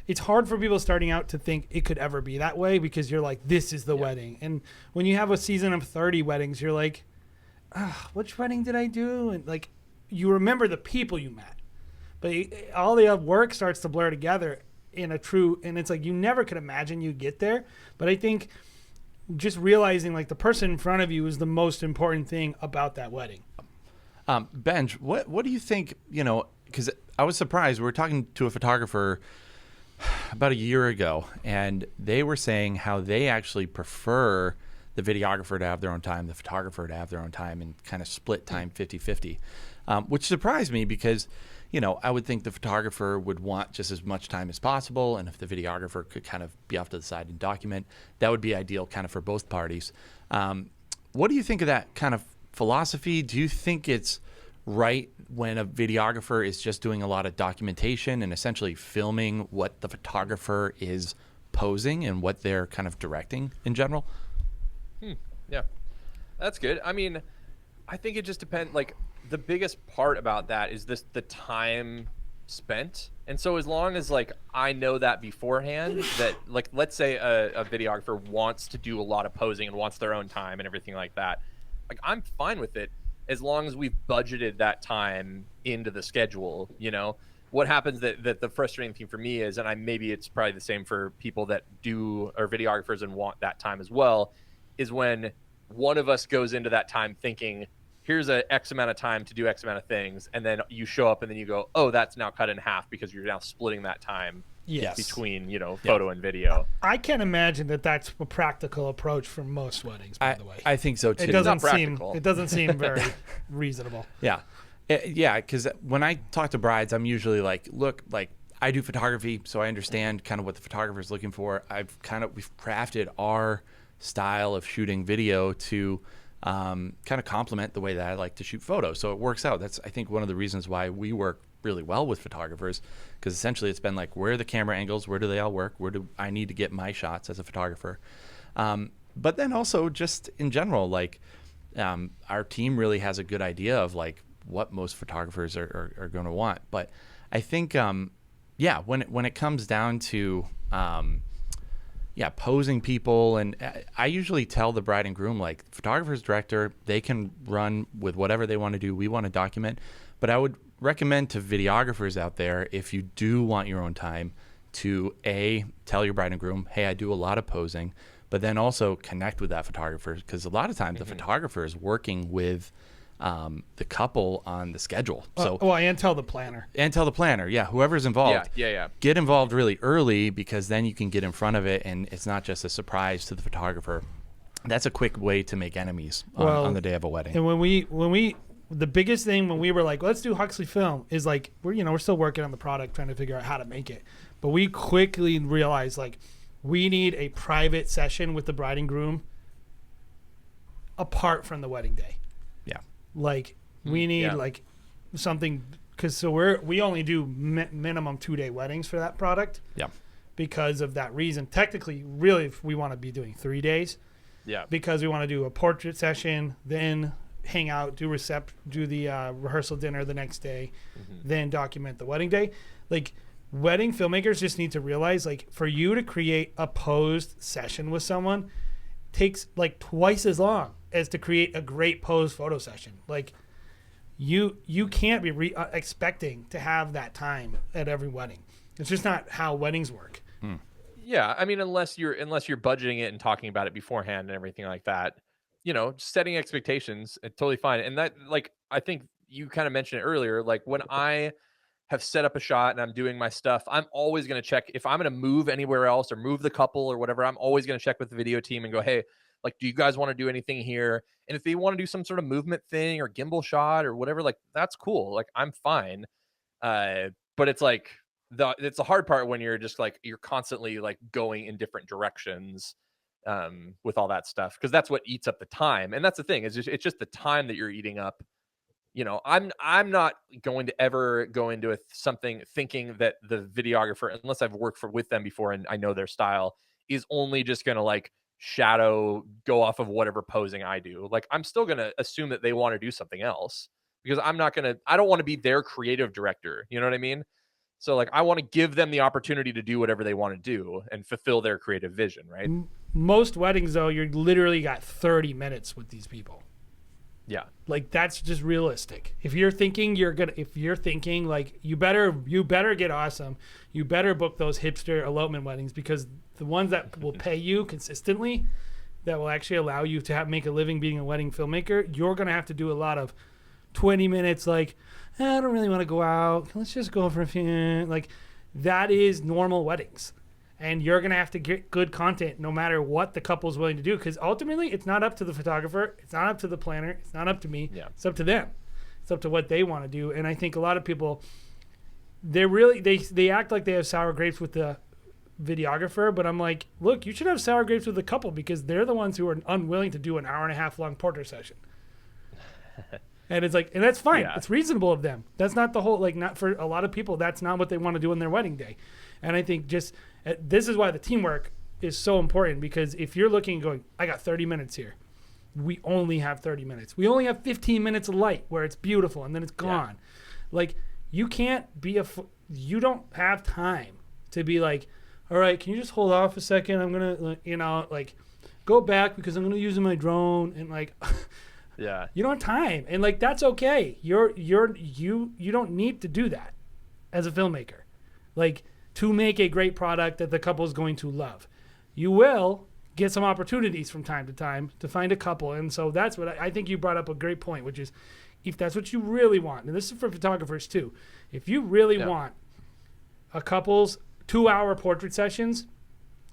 A: it's hard for people starting out to think it could ever be that way because you're like, this is the wedding. And when you have a season of 30 weddings, you're like, which wedding did I do? And like, you remember the people you met, but all the work starts to blur together in a true, and it's like, you never could imagine you get there. But I think just realizing like the person in front of you is the most important thing about that wedding.
D: Benj, what do you think, you know, because I was surprised. We were talking to a photographer about a year ago, and they were saying how they actually prefer the videographer to have their own time, the photographer to have their own time, and kind of split time 50-50, which surprised me because, you know, I would think the photographer would want just as much time as possible, and if the videographer could kind of be off to the side and document, that would be ideal kind of for both parties. What do you think of that kind of philosophy? Do you think it's right when a videographer is just doing a lot of documentation and essentially filming what the photographer is posing and what they're kind of directing in general?
B: Yeah, that's good. I mean, I think it just depends. Like the biggest part about that is the time spent. And so as long as like I know that beforehand, that like let's say a videographer wants to do a lot of posing and wants their own time and everything like that, like I'm fine with it as long as we've budgeted that time into the schedule. You know, what happens that the frustrating thing for me is, and maybe it's probably the same for people that do are videographers and want that time as well, is when one of us goes into that time thinking, here's a X amount of time to do X amount of things. And then you show up and then you go, oh, that's now cut in half because you're now splitting that time between, you know, photo and video.
A: I can't imagine that that's a practical approach for most weddings, by the way.
D: I think so too.
A: It doesn't
B: Not
A: seem
B: practical.
A: it doesn't seem very reasonable.
D: Yeah. Yeah, because when I talk to brides, I'm usually like, look, like I do photography, so I understand kind of what the photographer is looking for. We've crafted our style of shooting video to kind of complement the way that I like to shoot photos. So it works out. That's, I think, one of the reasons why we work really well with photographers, because essentially it's been like, where are the camera angles? Where do they all work? Where do I need to get my shots as a photographer? But then also just in general, like our team really has a good idea of like what most photographers are going to want. But I think, yeah, when it comes down to posing people, and I usually tell the bride and groom, like, photographer's director, they can run with whatever they want to do. We want to document. But I would recommend to videographers out there, if you do want your own time, to tell your bride and groom, hey, I do a lot of posing, but then also connect with that photographer, because a lot of times the photographer is working with the couple on the schedule. So
A: And tell the planner.
D: And tell the planner, whoever's involved.
B: Yeah.
D: Get involved really early, because then you can get in front of it and it's not just a surprise to the photographer. That's a quick way to make enemies on the day of a wedding.
A: And when we the biggest thing when we were like, let's do Huxley Film, is like we're still working on the product, trying to figure out how to make it. But we quickly realized like we need a private session with the bride and groom apart from the wedding day.
D: Yeah.
A: Like we need
B: yeah.
A: like something, because we only do minimum 2-day weddings for that product
D: Yeah.
A: because of that reason. Technically, really, if we want to be doing 3 days,
B: Yeah.
A: because we want to do a portrait session, then hang out, do the rehearsal dinner the next day, then document the wedding day. Like, wedding filmmakers just need to realize, like, for you to create a posed session with someone takes like twice as long as to create a great posed photo session. Like, you can't be expecting to have that time at every wedding. It's just not how weddings work.
B: Yeah, I mean, unless you're budgeting it and talking about it beforehand and everything like that, you know, setting expectations, it's totally fine. And that, like, I think you kind of mentioned it earlier. Like, when I have set up a shot and I'm doing my stuff, I'm always going to check if I'm going to move anywhere else or move the couple or whatever. I'm always going to check with the video team and go, hey, like, do you guys want to do anything here? And if they want to do some sort of movement thing or gimbal shot or whatever, like, that's cool. Like, I'm fine. But it's like, it's the hard part when you're just like, you're constantly like going in different directions with all that stuff, because that's what eats up the time. And that's the thing, it's just the time that you're eating up. You know, I'm not going to ever go into something thinking that the videographer, unless I've worked with them before and I know their style, is only just going to like shadow go off of whatever posing I do. Like, I'm still going to assume that they want to do something else, because I don't want to be their creative director. You know what I mean? So like, I want to give them the opportunity to do whatever they want to do and fulfill their creative vision, right?
A: Most weddings, though, you're literally got 30 minutes with these people.
B: Yeah.
A: Like, that's just realistic. If you're thinking like, you better get awesome, you better book those hipster elopement weddings, because the ones that will pay you consistently, that will actually allow you to make a living being a wedding filmmaker, you're going to have to do a lot of 20 minutes, like, I don't really want to go out, let's just go for a few, like, that is normal weddings. And you're going to have to get good content no matter what the couple's willing to do, because ultimately it's not up to the photographer, it's not up to the planner, it's not up to me, It's up to them. It's up to what they want to do. And I think a lot of people, they act like they have sour grapes with the videographer, but I'm like, look, you should have sour grapes with the couple, because they're the ones who are unwilling to do an hour and a half long portrait session. And it's like, and that's fine.
B: Yeah.
A: It's reasonable of them. That's not the whole, like, not for a lot of people, that's not what they want to do on their wedding day. And I think this is why the teamwork is so important, because if you're looking and going, I got 30 minutes here, we only have 30 minutes. We only have 15 minutes of light where it's beautiful and then it's gone. Yeah. Like, you can't be you don't have time to be like, all right, can you just hold off a second? I'm going to, like, go back because I'm going to use my drone, and like,
B: yeah,
A: you don't have time. And like, that's okay. You don't need to do that as a filmmaker. Like, to make a great product that the couple is going to love. You will get some opportunities from time to time to find a couple. And so that's what I think you brought up a great point, which is, if that's what you really want, and this is for photographers too, if you really want a couple's 2-hour portrait sessions,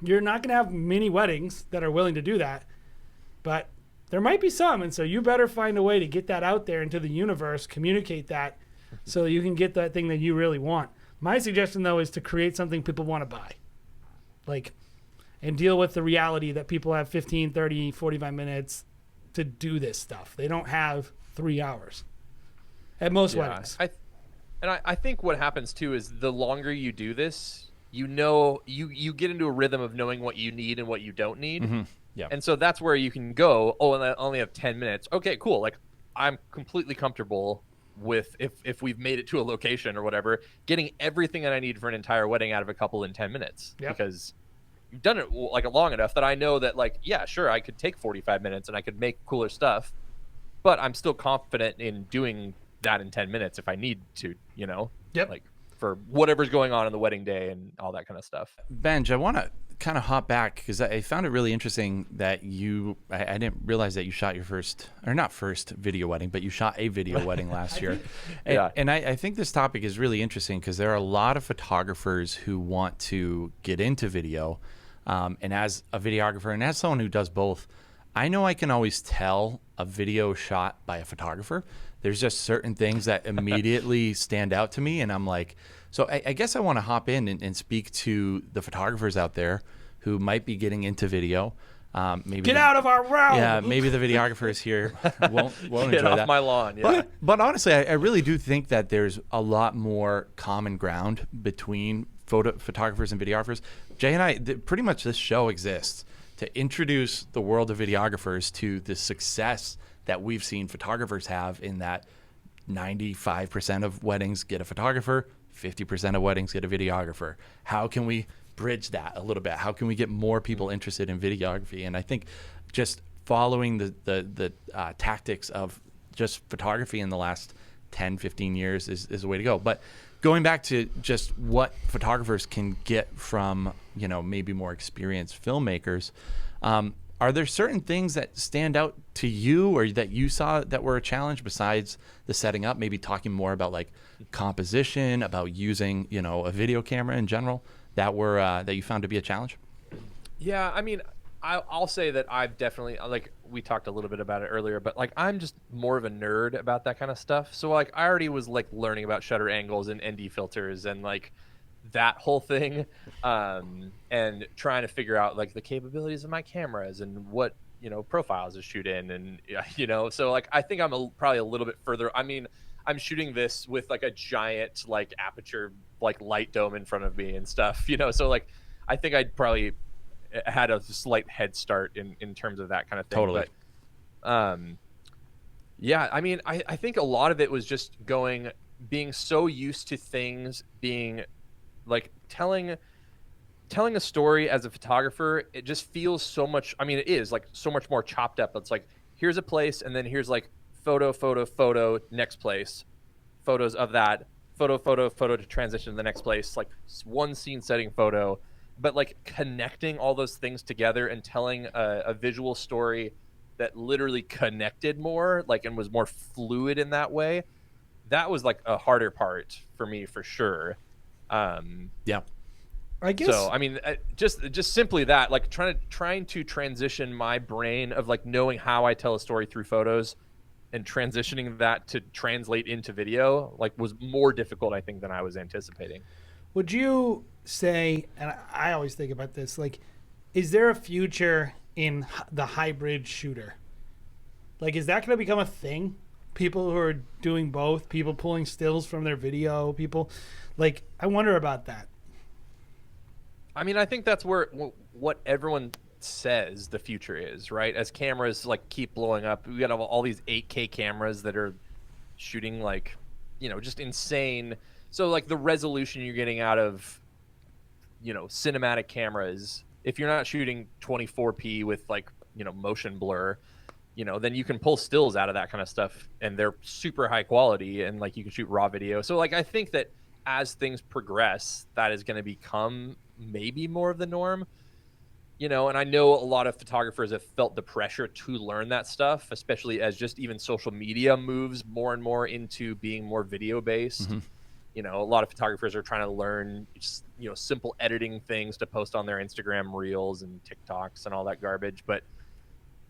A: you're not going to have many weddings that are willing to do that, but there might be some. And so you better find a way to get that out there into the universe, communicate that, so you can get that thing that you really want. My suggestion, though, is to create something people want to buy, like, and deal with the reality that people have 15, 30, 45 minutes to do this stuff. They don't have 3 hours at most weddings.
B: I think what happens too is, the longer you do this, you know, you get into a rhythm of knowing what you need and what you don't need.
D: Mm-hmm. Yeah.
B: And so that's where you can go, oh, and I only have 10 minutes. Okay, cool. Like, I'm completely comfortable with, if we've made it to a location or whatever, getting everything that I need for an entire wedding out of a couple in 10 minutes.
A: Yep.
B: Because you've done it like long enough that I know that, like, yeah, sure, I could take 45 minutes and I could make cooler stuff, but I'm still confident in doing that in 10 minutes if I need to, you know?
A: Yep.
B: Like, for whatever's going on the wedding day and all that kind of stuff.
D: Benj, I want to kind of hop back, because I found it really interesting that I didn't realize that you shot your first video wedding, but you shot a video wedding last year. And I think this topic is really interesting, because there are a lot of photographers who want to get into video. And as a videographer and as someone who does both, I know I can always tell a video shot by a photographer. There's just certain things that immediately stand out to me, and I'm like, so I guess I want to hop in and speak to the photographers out there who might be getting into video. Maybe
A: Get out of our realm.
D: Yeah, maybe the videographers here won't
B: Get
D: enjoy
B: off
D: that.
B: my lawn. Yeah.
D: But honestly, I really do think that there's a lot more common ground between photographers and videographers. Jay and I, pretty much this show exists to introduce the world of videographers to the success that we've seen photographers have, in that 95% of weddings get a photographer, 50% of weddings get a videographer. How can we bridge that a little bit? How can we get more people interested in videography? And I think just following the tactics of just photography in the last 10, 15 years is the way to go. But going back to just what photographers can get from, maybe more experienced filmmakers, are there certain things that stand out to you or that you saw that were a challenge besides the setting up, maybe talking more about like composition, about using, a video camera in general, that you found to be a challenge?
B: Yeah, I mean, I'll say that I've definitely, like, we talked a little bit about it earlier, but like I'm just more of a nerd about that kind of stuff. So like I already was like learning about shutter angles and ND filters and like that whole thing, and trying to figure out like the capabilities of my cameras and what profiles to shoot in, and so like I think I'm probably a little bit further. I mean, I'm shooting this with like a giant like aperture like light dome in front of me and stuff, so like I think I'd probably had a slight head start in terms of that kind of thing.
D: Totally.
B: But yeah, I mean, I think a lot of it was just being so used to things being like telling a story as a photographer. It just feels so much, I mean, it is like so much more chopped up. It's like, here's a place, and then here's like photo, next place, photos of that, photo to transition to the next place, like one scene setting photo, but like connecting all those things together and telling a visual story that literally connected more, like, and was more fluid in that way. That was like a harder part for me, for sure.
D: Yeah.
A: I guess.
B: So I mean, just simply that, like trying to transition my brain of like knowing how I tell a story through photos and transitioning that to translate into video, like, was more difficult, I think, than I was anticipating.
A: Would you say, and I always think about this, like, is there a future in the hybrid shooter? Like, is that going to become a thing? People who are doing both, people pulling stills from their video, people, like, I wonder about that.
B: I mean, I think that's what everyone says the future is, right? As cameras like keep blowing up, we got all these 8K cameras that are shooting like, just insane. So like the resolution you're getting out of, cinematic cameras, if you're not shooting 24p with like, motion blur, then you can pull stills out of that kind of stuff, and they're super high quality, and like you can shoot raw video. So like I think that as things progress, that is going to become maybe more of the norm. And I know a lot of photographers have felt the pressure to learn that stuff, especially as just even social media moves more and more into being more video based. Mm-hmm. A lot of photographers are trying to learn just, simple editing things to post on their Instagram reels and TikToks and all that garbage. But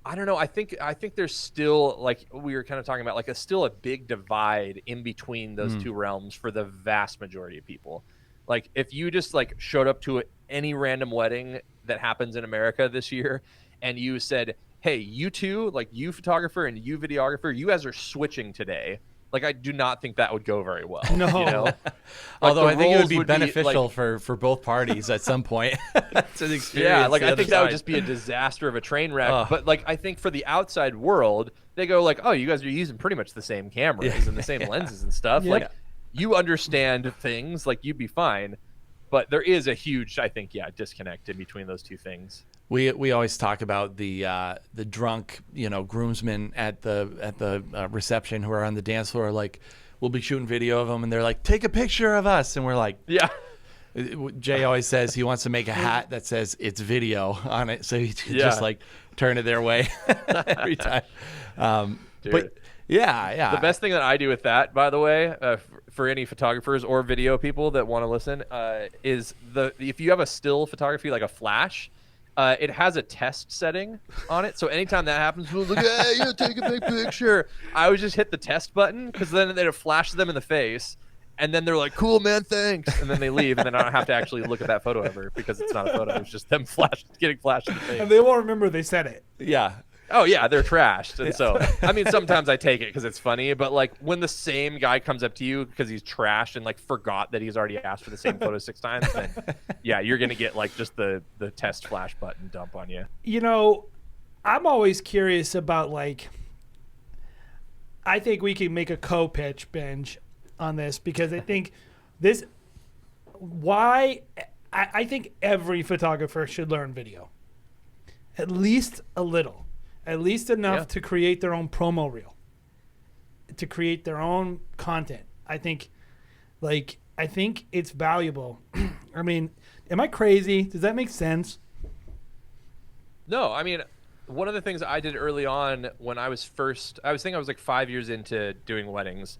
B: I don't know. I think there's still, like we were kind of talking about, like still a big divide in between those two realms for the vast majority of people. Like if you just like showed up to any random wedding that happens in America this year, and you said, hey, you two, like you photographer and you videographer, you guys are switching today. Like I do not think that would go very well.
A: No.
B: Like,
D: although I think it would be
B: be,
D: beneficial
B: like,
D: for both parties at some point to experience.
B: Yeah, like
D: the
B: I
D: other
B: think that would
D: side.
B: just be a disaster of a train wreck.
D: Ugh.
B: But like I think for the outside world, they go like, oh, you guys are using pretty much the same cameras and the same lenses and stuff.
A: Yeah.
B: Like you understand things, like you'd be fine. But there is a huge, I think, disconnect in between those two things.
D: We always talk about the drunk, groomsmen at the reception who are on the dance floor. Like, we'll be shooting video of them, and they're like, "Take a picture of us," and we're like,
B: Yeah.
D: Jay always says he wants to make a hat that says "It's video" on it, so he can just like turn it their way every time. But yeah.
B: The best thing that I do with that, by the way, for any photographers or video people that want to listen, is if you have a still photography like a flash, it has a test setting on it. So anytime that happens, people's like, hey, you take a big picture. I always just hit the test button, because then it flashes them in the face, and then they're like, "Cool, man, thanks," and then they leave, and then I don't have to actually look at that photo ever because it's not a photo. It's just them getting flashed in the face.
A: And they won't remember they said it.
D: Yeah.
B: Oh yeah, they're trashed, and so I mean, sometimes I take it because it's funny, but like when the same guy comes up to you because he's trashed and like forgot that he's already asked for the same photo 6 times, then yeah, you're gonna get like just the test flash button dump on you.
A: You know, I'm always curious about like. I think we can make a co-pitch, Benj, on this because I think this. Why I think every photographer should learn video, at least a little. At least enough to create their own promo reel, to create their own content. I think it's valuable. I mean, am I crazy? Does that make sense?
B: No, I mean, one of the things I did early on when I was like 5 years into doing weddings,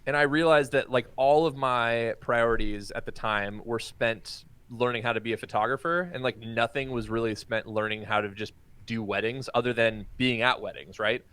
B: and I realized that like all of my priorities at the time were spent learning how to be a photographer, and like nothing was really spent learning how to just do weddings other than being at weddings, right?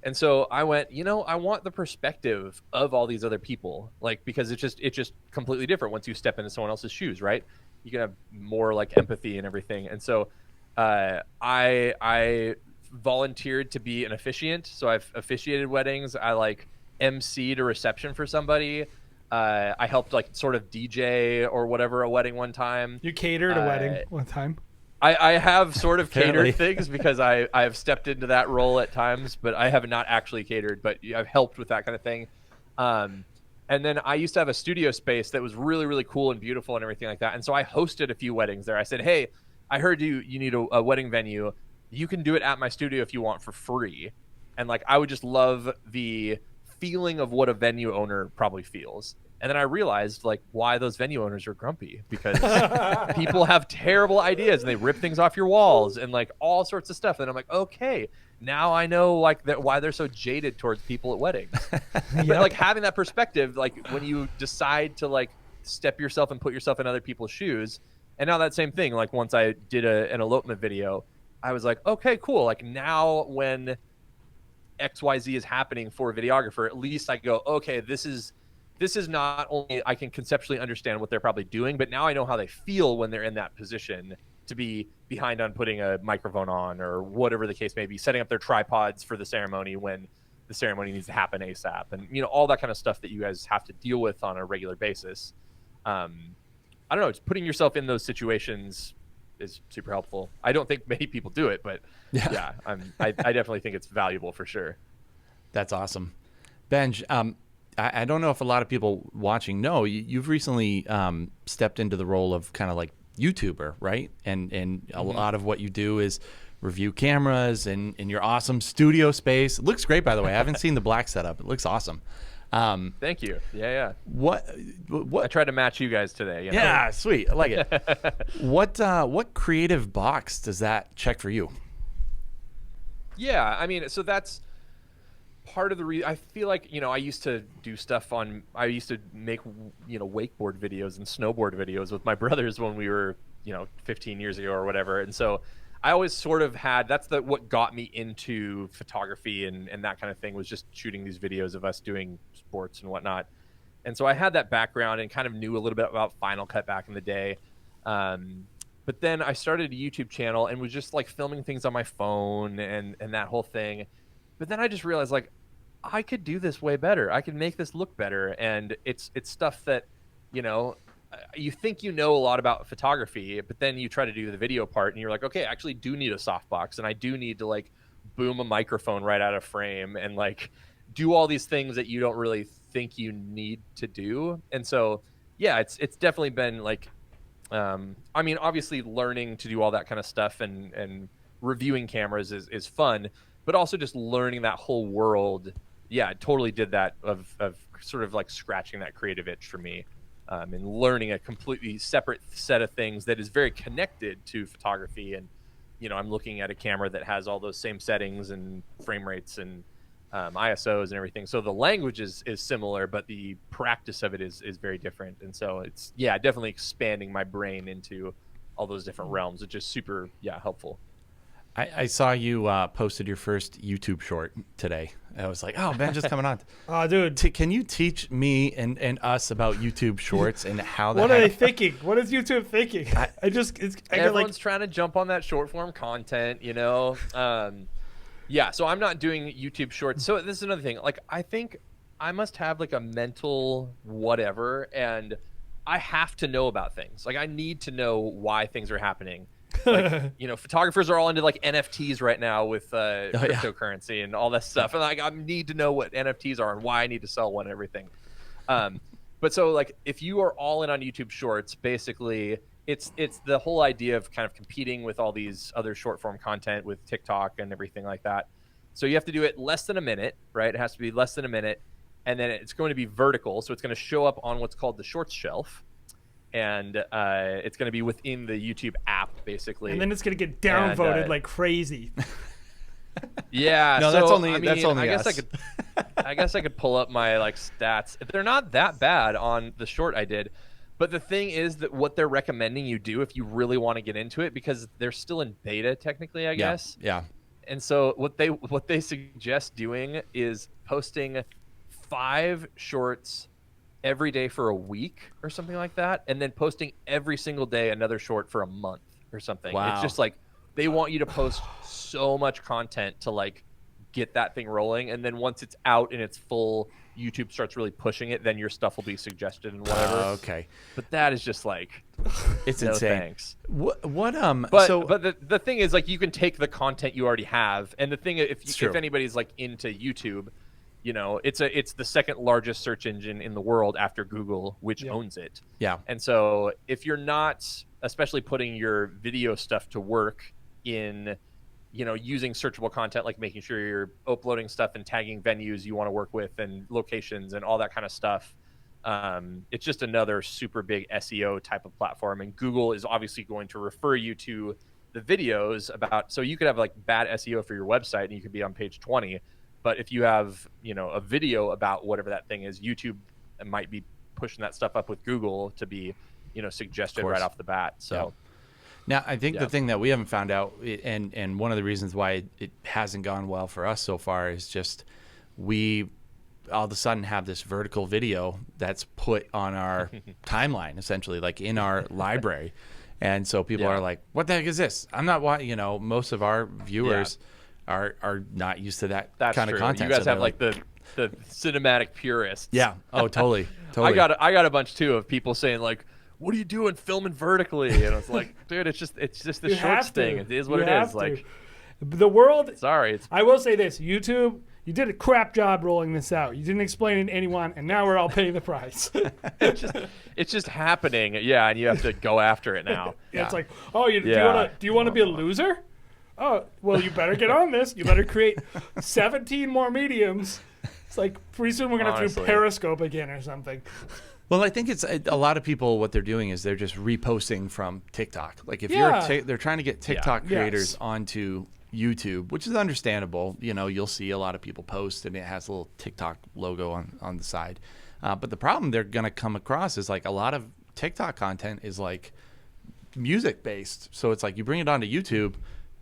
B: And so I went, I want the perspective of all these other people, like, because it's just completely different once you step into someone else's shoes, right? You can have more like empathy and everything. And so I volunteered to be an officiant, so I've officiated weddings. I like emceed a reception for somebody. I helped like sort of DJ or whatever a wedding one time.
A: You catered a wedding one time.
B: I have sort of catered things because I have stepped into that role at times, but I have not actually catered, but I've helped with that kind of thing. And then I used to have a studio space that was really, really cool and beautiful and everything like that. And so I hosted a few weddings there. I said, hey, I heard you need a wedding venue. You can do it at my studio if you want for free. And like, I would just love the feeling of what a venue owner probably feels. And then I realized like why those venue owners are grumpy, because people have terrible ideas and they rip things off your walls and like all sorts of stuff. And I'm like, okay, now I know like that why they're so jaded towards people at weddings. But like having that perspective, like when you decide to like step yourself and put yourself in other people's shoes. And now that same thing, like once I did an elopement video, I was like, okay, cool. Like now when XYZ is happening for a videographer, at least I go, okay, this is not only I can conceptually understand what they're probably doing, but now I know how they feel when they're in that position to be behind on putting a microphone on or whatever the case may be, setting up their tripods for the ceremony when the ceremony needs to happen ASAP, and all that kind of stuff that you guys have to deal with on a regular basis. I don't know, just putting yourself in those situations is super helpful. I don't think many people do it, but yeah, I definitely think it's valuable for sure.
D: That's awesome. Benj, I don't know if a lot of people watching know, you've recently stepped into the role of kind of like YouTuber, right? And a lot of what you do is review cameras and in your awesome studio space. It looks great, by the way. I haven't seen the black setup. It looks awesome.
B: Thank you. Yeah.
D: What
B: I tried to match you guys today.
D: Yeah, sweet. I like it. What creative box does that check for you?
B: Yeah, I mean, so that's part of the reason. I feel like I used to do stuff I used to make wakeboard videos and snowboard videos with my brothers when we were 15 years ago or whatever, and so I always sort of had what got me into photography and that kind of thing, was just shooting these videos of us doing sports and whatnot. And so I had that background and kind of knew a little bit about Final Cut back in the day. But then I started a YouTube channel and was just like filming things on my phone and that whole thing. But then I just realized like I could do this way better. I could make this look better. And it's stuff that, you think a lot about photography, but then you try to do the video part and you're like, okay, I actually do need a softbox and I do need to like boom a microphone right out of frame and like do all these things that you don't really think you need to do. And so, yeah, it's definitely been like, I mean, obviously learning to do all that kind of stuff and reviewing cameras is fun, but also just learning that whole world. Yeah, I totally did that of sort of like scratching that creative itch for me. And learning a completely separate set of things that is very connected to photography. And, I'm looking at a camera that has all those same settings and frame rates and ISOs and everything. So the language is similar, but the practice of it is very different. And so it's, definitely expanding my brain into all those different realms, which is super, helpful.
D: I saw you posted your first YouTube short today. I was like, oh, Ben just coming on.
A: Oh, dude.
D: Can you teach me and us about YouTube Shorts and how that?
A: What are they thinking? What is YouTube thinking? I get
B: Everyone's trying to jump on that short form content, you know. Yeah, so I'm not doing YouTube Shorts. So this is another thing. Like, I think I must have like a mental whatever, and I have to know about things. Like, I need to know why things are happening. Like, you know, photographers are all into like NFTs right now with cryptocurrency and all that stuff. And like, I need to know what NFTs are and why I need to sell one and everything. But so like, if you are all in on YouTube Shorts, basically it's the whole idea of kind of competing with all these other short form content with TikTok and everything like that. So you have to do it less than a minute, right? It has to be less than a minute. And then it's going to be vertical. So it's going to show up on what's called the Shorts shelf. And it's going to be within the YouTube app, basically.
A: and then it's going to get downvoted like crazy.
B: Yeah.
D: No,
B: so,
D: that's only
B: I mean,
D: that's only
B: I guess
D: us.
B: I guess I could pull up my like stats. They're not that bad on the short I did. But the thing is that what they're recommending you do if you really want to get into it, because they're still in beta technically, I guess.
D: Yeah.
B: And so what they suggest doing is posting 5 shorts every day for a week or something like that, and then posting every single day another short for a month or something.
D: Wow.
B: It's just like they want you to post so much content to like get that thing rolling, and then once it's out and it's full, YouTube starts really pushing it, then your stuff will be suggested and whatever.
D: Okay.
B: But that is just like
D: It's
B: no
D: insane.
B: thanks.
D: But
B: the thing is, like, you can take the content you already have, and the thing
D: It's true.
B: if anybody's like into YouTube, you know, it's the second largest search engine in the world after Google, which owns it.
D: Yeah.
B: And so if you're not, especially putting your video stuff to work in, you know, using searchable content, like making sure you're uploading stuff and tagging venues you want to work with and locations and all that kind of stuff, it's just another super big SEO type of platform. And Google is obviously going to refer you to the videos about, so you could have like bad SEO for your website and you could be on page 20. But if you have, you know, a video about whatever that thing is, YouTube might be pushing that stuff up with Google to be, you know, suggested right off the bat. So
D: now I think the thing that we haven't found out, and one of the reasons why it hasn't gone well for us so far, is just we all of a sudden have this vertical video that's put on our timeline, essentially, like in our library. And so people are like, what the heck is this? I'm not watching, you know, most of our viewers are not used to that kind of content.
B: You guys
D: So
B: have
D: they're
B: like the cinematic purists.
D: Yeah. Oh, totally.
B: I got a bunch too of people saying like, "What are you doing filming vertically?" And it's like, dude, it's just the
A: You
B: shorts
A: have to.
B: thing. It is what
A: You
B: it
A: have
B: is.
A: to.
B: Like,
A: The world.
B: sorry, it's
A: I will say this: YouTube, you did a crap job rolling this out. You didn't explain it to anyone, and now we're all paying the price.
B: it's just happening. Yeah, and you have to go after it now.
A: It's like, oh,
B: Yeah.
A: do you want to be a loser? Oh, well, you better get on this. You better create 17 more mediums. It's like pretty soon we're gonna have to do
B: Honestly.
A: Periscope again or something.
D: Well, I think it's a lot of people. What they're doing is they're just reposting from TikTok. Like if
A: Yeah.
D: they're trying to get TikTok
A: Yes.
D: creators onto YouTube, which is understandable. You know, you'll see a lot of people post, and it has a little TikTok logo on the side. But the problem they're gonna come across is like a lot of TikTok content is like music based. So it's like you bring it onto YouTube,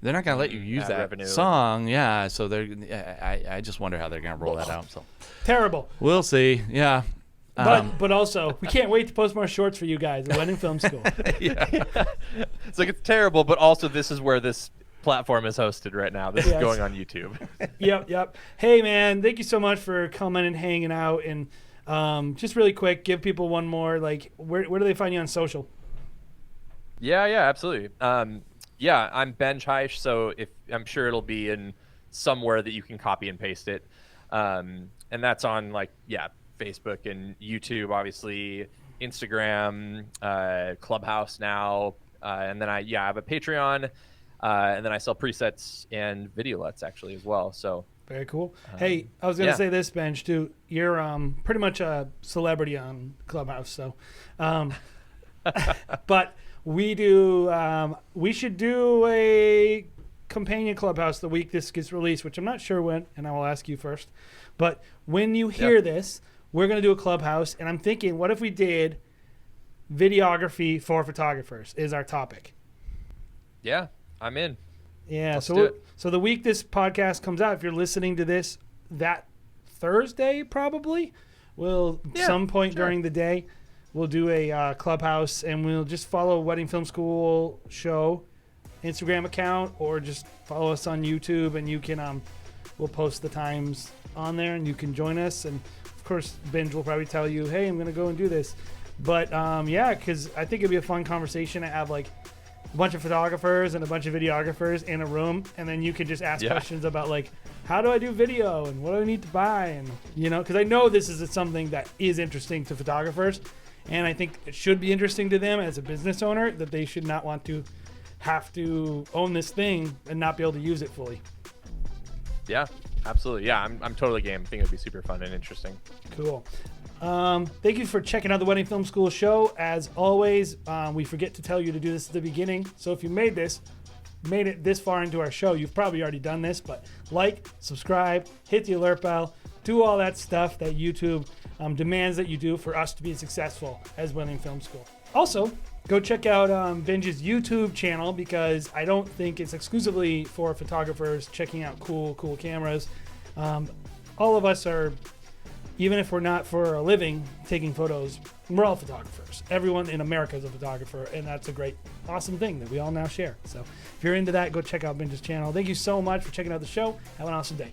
D: they're not gonna let you use that
B: revenue.
D: song. Yeah. So I just wonder how they're gonna roll that out. So
A: Terrible.
D: we'll see. Yeah.
A: But also, we can't wait to post more shorts for you guys at Wedding Film School.
B: It's like it's terrible, but also this is where this platform is hosted right now. This
A: Yes.
B: is going on YouTube.
A: Yep. Hey, man, thank you so much for coming and hanging out. And just really quick, give people one more. Like, where do they find you on social?
B: Yeah, absolutely. Yeah, I'm Ben Heisch, so I'm sure it'll be in somewhere that you can copy and paste it. And that's on Facebook and YouTube, obviously, Instagram, Clubhouse now, and then I have a Patreon, and then I sell presets and videolets actually as well. So
A: Very cool. Hey, I was gonna say this, Bench, too. You're pretty much a celebrity on Clubhouse, so. But we should do a companion Clubhouse the week this gets released, which I'm not sure when, and I will ask you first. But when you hear this, we're gonna do a Clubhouse, and I'm thinking, what if we did videography for photographers? Is our topic.
B: yeah, I'm in.
A: Yeah.
B: Let's do
A: So
B: it.
A: so the week this podcast comes out, if you're listening to this that Thursday, probably, we'll
B: Yeah,
A: some point
B: sure.
A: during the day, we'll do a Clubhouse, and we'll just follow Wedding Film School Show Instagram account, or just follow us on YouTube, and you can we'll post the times on there, and you can join us. And of course, Benj will probably tell you, hey, I'm gonna go and do this. But yeah, because I think it'd be a fun conversation to have, like, a bunch of photographers and a bunch of videographers in a room, and then you could just ask
B: Yeah.
A: questions about, like, how do I do video, and what do I need to buy, and because I know this is something that is interesting to photographers, and I think it should be interesting to them as a business owner, that they should not want to have to own this thing and not be able to use it fully.
B: Yeah, absolutely. Yeah, I'm totally game. I think it'd be super fun and interesting.
A: Cool. Thank you for checking out the Wedding Film School show. As always, we forget to tell you to do this at the beginning. So if you made it this far into our show, you've probably already done this, but like, subscribe, hit the alert bell, do all that stuff that YouTube demands that you do for us to be successful as Wedding Film School. Also, go check out Benj's YouTube channel, because I don't think it's exclusively for photographers checking out cool cameras. All of us are, even if we're not for a living taking photos, we're all photographers. Everyone in America is a photographer, and that's a great, awesome thing that we all now share. So if you're into that, go check out Benj's channel. Thank you so much for checking out the show. Have an awesome day.